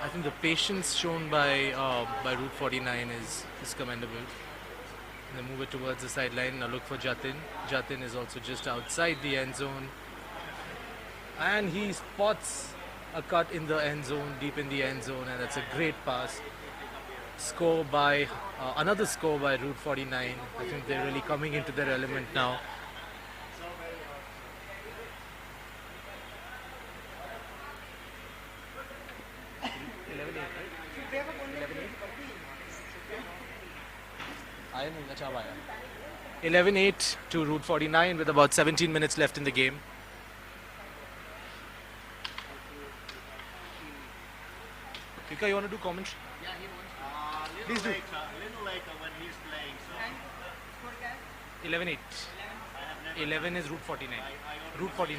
S7: I think the patience shown by Route 49 is commendable. They move it towards the sideline. Now look for Jatin. Jatin is also just outside the end zone. And he spots a cut in the end zone, deep in the end zone, and that's a great pass. Score by another score by Route 49. I think they're really coming into their element now.
S3: आया नहीं अच्छा आया
S7: 11-8 to Route 49 with about 17 minutes left in the game. Vika, you want to do commentary? Please do. 11-8. 11 is Route 49. Route 49.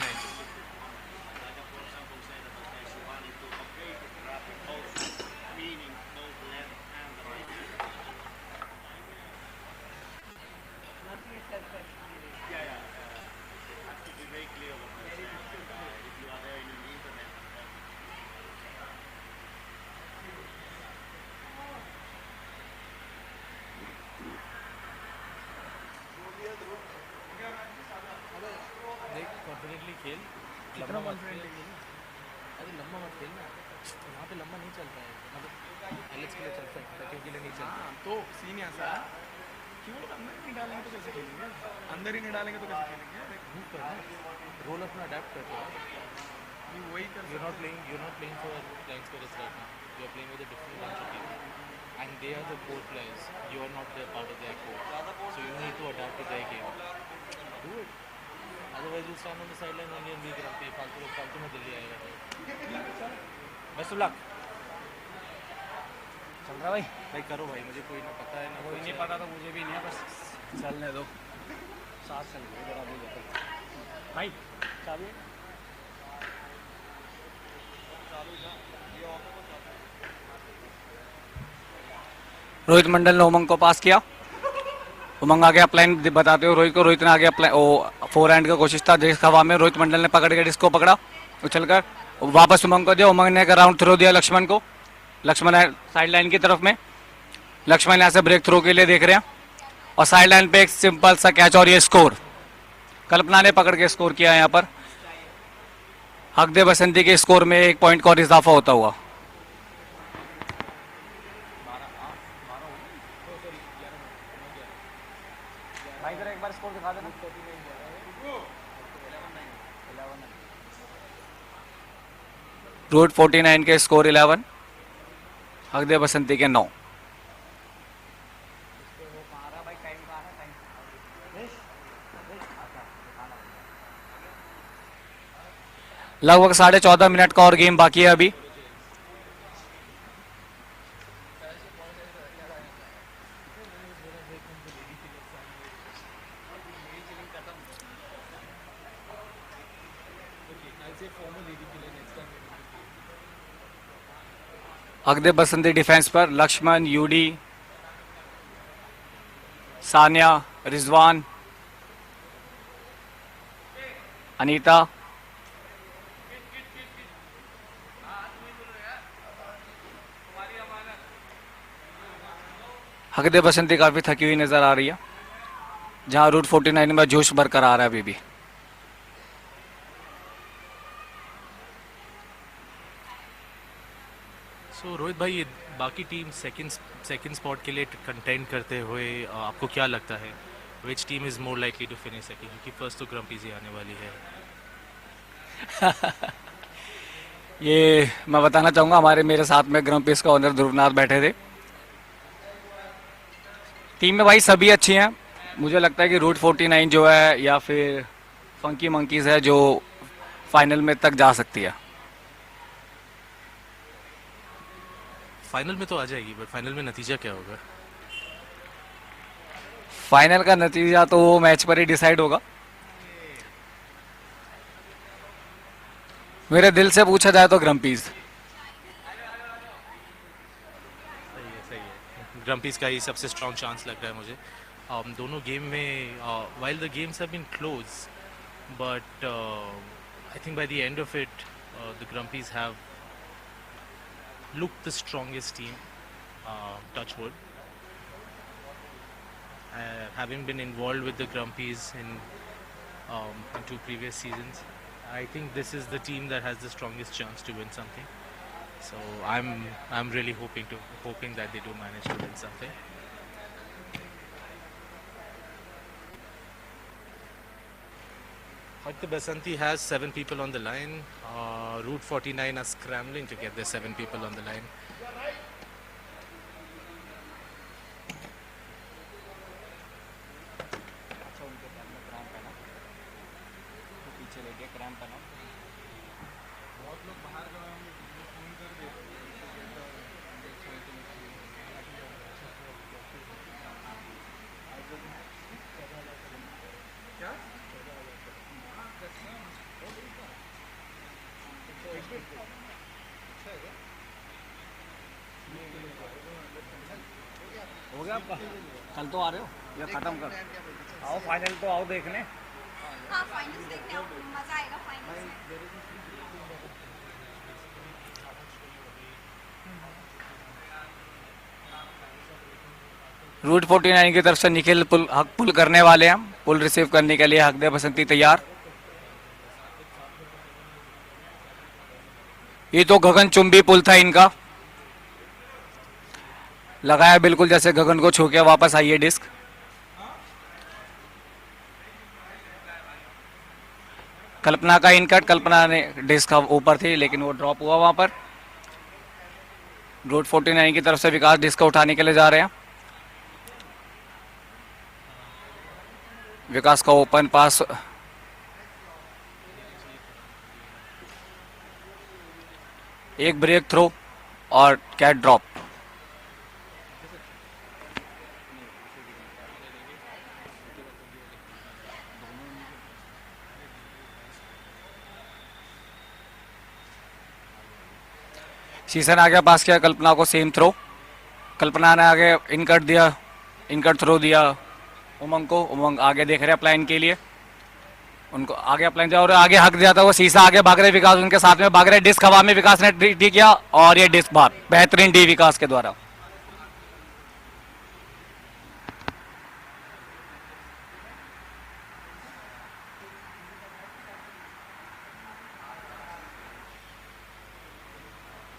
S7: देख confidently खेल कितना confidently खेल अरे लंबा मत खेल ना वहाँ पे लंबा नहीं चलता है मतलब एलेक्स के लिए चलता है टैकल के लिए नहीं चलता
S8: तो सीन ऐसा है कि वो लोग अंदर ही नहीं डालेंगे तो कैसे खेलेंगे अंदर ही नहीं डालेंगे तो कैसे खेलेंगे
S7: मूव कर रोल अपना अडेप्ट कर
S8: वही कर
S7: you're not playing for Flying Squirrels right now. You're playing with a different bunch of people. And they are the core players. You are not the part of their core. So you need to adapt to their game. Do it. Otherwise you'll stand on the sideline only and be grumpy. फालतू में दिल्ली आएगा. Best of luck.
S3: चल रहा भाई
S7: भाई करो भाई मुझे कोई ना पता है ना
S3: कोई नहीं पता तो मुझे भी नहीं है बस चलने दो साथ चल रही है भाई चाबी रोहित मंडल ने उमंग को पास किया उमंग आगे अपलाइन बताते हो रोहित को रोहित ने आगे अपलाइन फोर हैंड का कोशिश था जिस हवा में रोहित मंडल ने पकड़ के डिस्को पकड़ा उछलकर वापस उमंग को दिया उमंग ने एक राउंड थ्रो दिया लक्ष्मण को लक्ष्मण साइड लाइन की तरफ में लक्ष्मण यहाँ से ब्रेक थ्रो के लिए देख रहे हैं और साइड लाइन पे एक सिंपल सा कैच और ये स्कोर कल्पना ने पकड़ के स्कोर किया यहाँ पर हक दे बसंती के स्कोर में 1 पॉइंट का और इजाफा होता हुआ एक बार स्कोर दिखा देना रूट 49 के स्कोर 11 हक दे बसंती के 9 लगभग 14.5 मिनट का और गेम बाकी है अभी अगदे बसंती डिफेंस पर लक्ष्मण यूडी सानिया रिजवान अनीता हकदे बसंती काफी थकी हुई नजर आ रही है जहां रूट 49 में जोश बरकरार है अभी भी
S7: So रोहित भाई ये बाकी टीम सेकंड स्पॉट के लिए कंटेंट करते हुए आपको क्या लगता है which team is more likely to finish second क्योंकि फर्स्ट तो ग्रम्पीज ही आने वाली है
S3: ये मैं बताना चाहूंगा हमारे मेरे साथ में ग्रम्पीज का ओनर ध्रुवनाथ बैठे थे टीम में भाई सभी अच्छी हैं मुझे लगता है कि रूट 49 जो है या फिर फंकी मंकीज है जो फाइनल में तक जा सकती है
S7: फाइनल में तो आ जाएगी बट फाइनल में नतीजा क्या होगा
S3: फाइनल का नतीजा तो वो मैच पर ही डिसाइड होगा मेरे दिल से पूछा जाए तो ग्रम्पीज
S7: सही है ग्रम्पीज का ही सबसे स्ट्रॉन्ग चांस लग रहा है मुझे। दोनों गेम में while the games have been close, but I think by the end of it the Grumpies have looked the strongest team, touch wood. Having been involved with the Grumpies in 2 previous seasons, I think this is the team that has the strongest chance to win something. So I'm really hoping that they do manage to win something. Huck the Basanti has 7 people on the line. Route 49 are scrambling to get their 7 people on the line.
S3: हो गया आपका? कल तो आ रहे हो या खत्म कर? आओ फाइनल तो आओ देखने।
S9: हाँ फाइनल्स देखने आओ, मजा आएगा फाइनल्स में।
S3: रूट 49 की तरफ से निखिल हक पुल करने वाले हैं। पुल रिसीव करने के लिए हक दे बसंती तैयार। ये तो गगन चुंबी पुल था इनका, लगाया बिल्कुल जैसे गगन को छू के वापस आई है डिस्क। कल्पना का इनकट, कल्पना ने डिस्क ऊपर थी लेकिन वो ड्रॉप हुआ वहां पर। रूट 49 की तरफ से विकास डिस्क को उठाने के लिए जा रहे हैं। विकास का ओपन पास, एक ब्रेक थ्रो और कैट ड्रॉप। शीशन आगे पास किया कल्पना को, सेम थ्रो। कल्पना ने आगे इनकट दिया, इनकट थ्रो दिया उमंग को। उमंग आगे देख रहे हैं अप्लाइन के लिए, उनको आगे अप्लाइन दिया और आगे हक दिया था वो। शीशा आगे भाग रहे, विकास उनके साथ में भाग रहे। डिस्क हवा में, विकास ने डी किया और ये डिस्क बाहर। बेहतरीन डी विकास के द्वारा।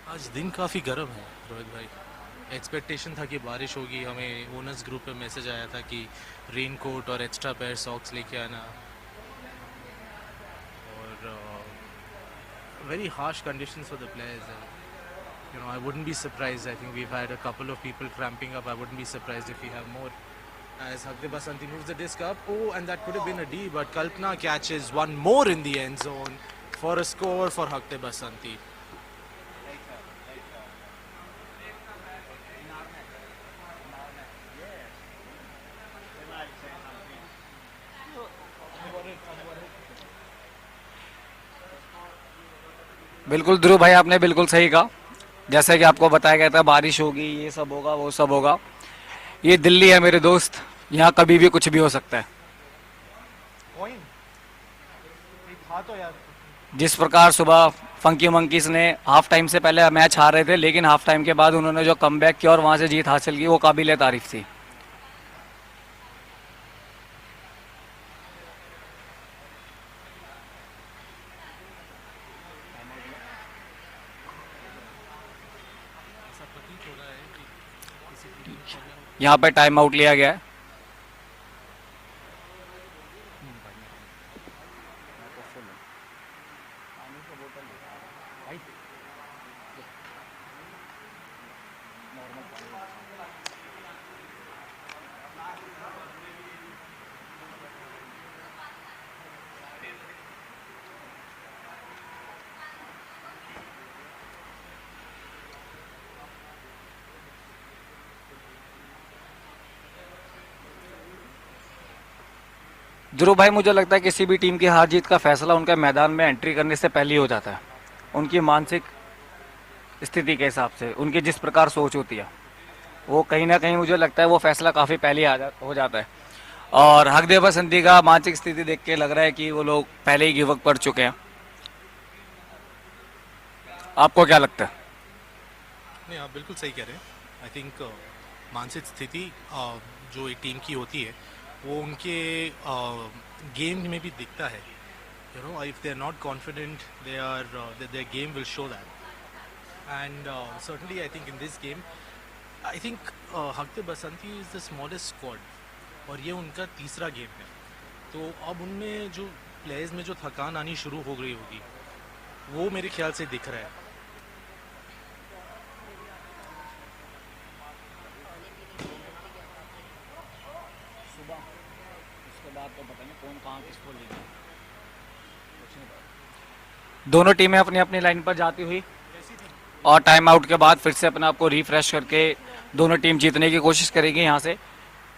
S7: आज दिन काफ़ी गर्म है रोहित भाई। एक्सपेक्टेशन था कि बारिश होगी, हमें ओनर्स ग्रुप पे मैसेज आया था कि रेन कोट और एक्स्ट्रा पेयर सॉक्स लेके आना। और very harsh conditions for the players. You know, I wouldn't be surprised. I think we've had a couple of people cramping up. I wouldn't be surprised if we have more. As Huck the Basanti moves the disc up. Oh, and that could have been a D, but Kalpana catches one more in the end zone for a score for Huck the Basanti.
S3: बिल्कुल ध्रुव भाई, आपने बिल्कुल सही कहा। जैसे कि आपको बताया गया था बारिश होगी, ये सब होगा, वो सब होगा। ये दिल्ली है मेरे दोस्त, यहाँ कभी भी कुछ भी हो सकता है। जिस प्रकार सुबह फंकी मंकीज ने हाफ टाइम से पहले मैच हार रहे थे, लेकिन हाफ टाइम के बाद उन्होंने जो कमबैक किया और वहां से जीत हासिल की, वो काबिल तारीफ थी। यहाँ पे टाइम आउट लिया गया है। ध्रुव भाई, मुझे लगता है किसी भी टीम की हार जीत का फैसला उनके मैदान में एंट्री करने से पहले ही हो जाता है। उनकी मानसिक स्थिति के हिसाब से, उनकी जिस प्रकार सोच होती है। वो कहीं ना कहीं मुझे लगता है वो फैसला काफ़ी पहले हो जाता है। और हक दे बसंती का मानसिक स्थिति देख के लग रहा है कि वो लोग पहले ही गिव अप कर चुके हैं। आपको क्या लगता है?
S7: नहीं, आप बिल्कुल सही कह रहे हैं। आई थिंक मानसिक स्थिति जो एक टीम की होती है वो उनके गेम में भी दिखता है। You know, if they are not confident, they are their game will show that. And certainly I think in this game, I think हक दे Basanti is the smallest squad और ये उनका तीसरा गेम है। तो अब उनमें जो प्लेयर्स में जो थकान आनी शुरू हो गई होगी वो मेरे ख्याल से दिख रहा है।
S3: दोनों टीमें अपनी अपनी लाइन पर जाती हुई और टाइम आउट के बाद फिर से अपने आप को रिफ्रेश करके दोनों टीम जीतने की कोशिश करेगी। यहाँ से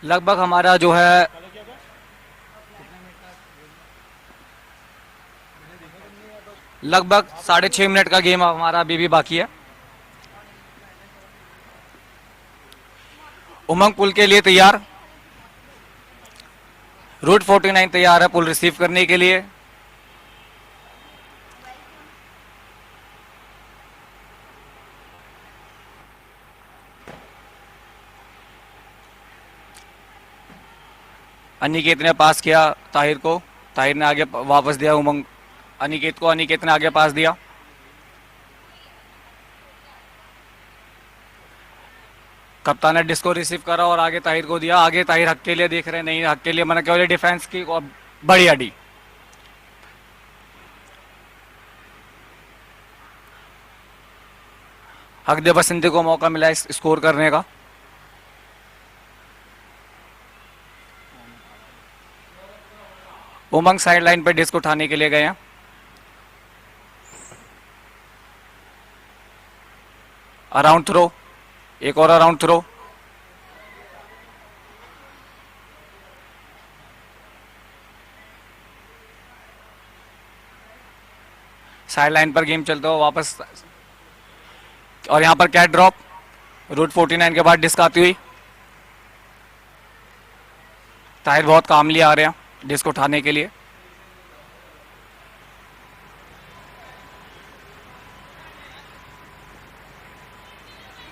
S3: लगभग हमारा जो है लगभग 6.5 मिनट का गेम हमारा अभी भी बाकी है। उमंग पुल के लिए तैयार, रूट 49 तैयार है पुल रिसीव करने के लिए। अनिकेत ने पास किया ताहिर को, ताहिर ने आगे वापस दिया उमंग अनिकेत को, अनिकेत ने आगे पास दिया। कप्तान ने डिस्को रिसीव करा और आगे ताहिर को दिया। आगे ताहिर हक के लिए देख रहे हैं, नहीं हक के लिए मना केवल डिफेंस की बड़ी अड़ी। हक दे बसंती को मौका मिला स्कोर करने का। उमंग साइड लाइन पे डिस्क उठाने के लिए गए हैं। अराउंड थ्रो, एक और अराउंड थ्रो। साइड लाइन पर गेम चलता हुआ वापस, और यहां पर कैट ड्रॉप, रूट 49 के बाद डिस्क आती हुई। ताहिर बहुत कामली आ रहे हैं डिस्क उठाने के लिए।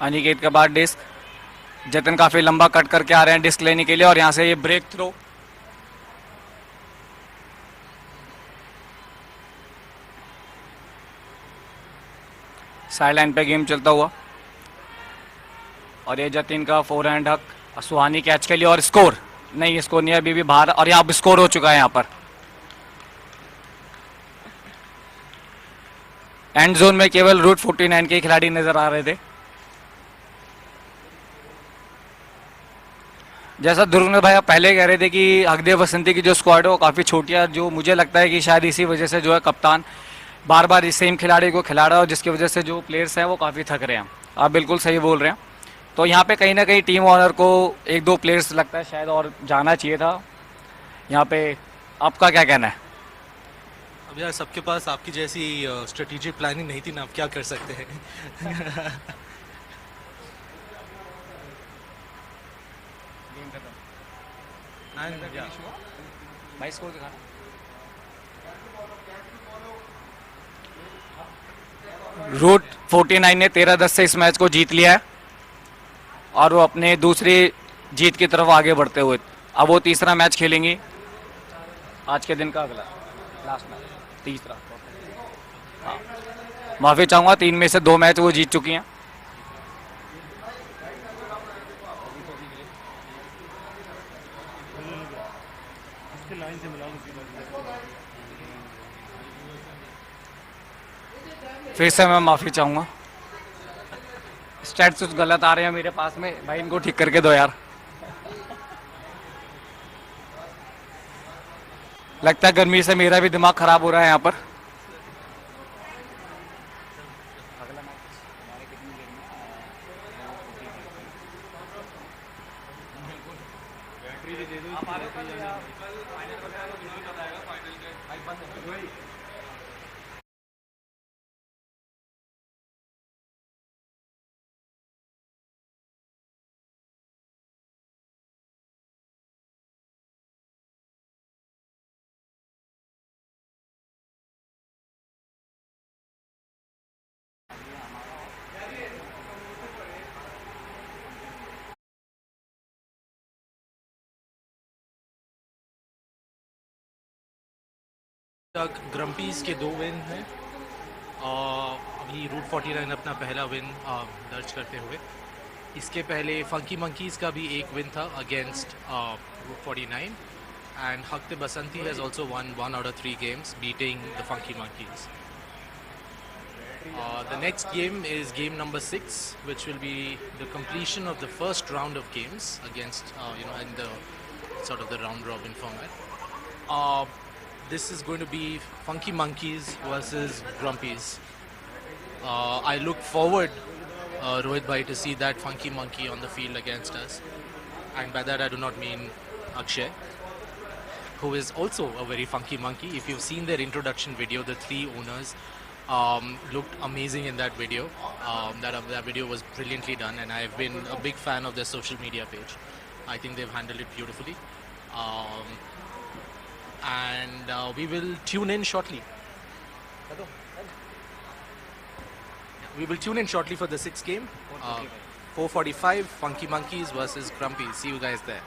S3: अनिकेत के बाद डिस्क, जतन काफी लंबा कट करके आ रहे हैं डिस्क लेने के लिए, और यहां से ये ब्रेक थ्रो। साइड लाइन पे गेम चलता हुआ, और ये जतिन का फोरहैंड हक, सुहानी कैच के लिए, और स्कोर नहीं, स्कोर नहीं, अभी भी बाहर, और यहाँ स्कोर हो चुका है। यहाँ पर एंड जोन में केवल रूट 49 के खिलाड़ी नजर आ रहे थे। जैसा ध्रुव भाई आप पहले कह रहे थे कि हकदेव बसंती की जो स्क्वाड है वो काफ़ी छोटी है, जो मुझे लगता है कि शायद इसी वजह से जो है कप्तान बार बार इस सेम खिलाड़ी को खिला रहा है, और जिसकी वजह से जो प्लेयर्स हैं वो काफ़ी थक रहे हैं। आप बिल्कुल सही बोल रहे हैं। तो यहाँ पे कहीं ना कहीं टीम ऑनर को एक दो प्लेयर्स लगता है शायद और जाना चाहिए था यहाँ पे। आपका क्या कहना है?
S7: अब यार सबके पास आपकी जैसी स्ट्रेटेजिक प्लानिंग नहीं थी ना, आप क्या कर सकते हैं।
S3: भाई स्कोर दिखाना। रूट 49 ने 13-10 से इस मैच को जीत लिया है, और वो अपने दूसरी जीत की तरफ आगे बढ़ते हुए अब वो तीसरा मैच खेलेंगी आज के दिन का, अगला लास्ट मैच तीसरा। हाँ, माफ़ी चाहूँगा, 3 में से 2 मैच वो जीत चुकी हैं। फिर से मैं माफ़ी चाहूँगा, स्टैट्स गलत आ रहे हैं मेरे पास में, भाई इनको ठीक करके दो यार। लगता है गर्मी से मेरा भी दिमाग खराब हो रहा है यहाँ पर।
S7: तक ग्रम्पीज के 2 विन हैं अभी रूट 49 अपना पहला विन दर्ज करते हुए इसके पहले फंकी मंकीज का भी एक विन था against root 49 and Huck the Basanti has also won 1 out of 3 games beating the Funky Monkeys. The next game is game number 6 which will be the completion of the first round of games against in the sort of the round robin format. This is going to be Funky Monkeys versus Grumpies. I look forward, Rohit bhai, to see that Funky Monkey on the field against us. And by that I do not mean Akshay, who is also a very funky monkey. If you've seen their introduction video, the 3 owners looked amazing in that video. That video was brilliantly done and I've been a big fan of their social media page. I think they've handled it beautifully. And we will tune in shortly. We will tune in shortly for the 6th game. 4:45 Funky Monkeys versus Grumpies. See you guys there.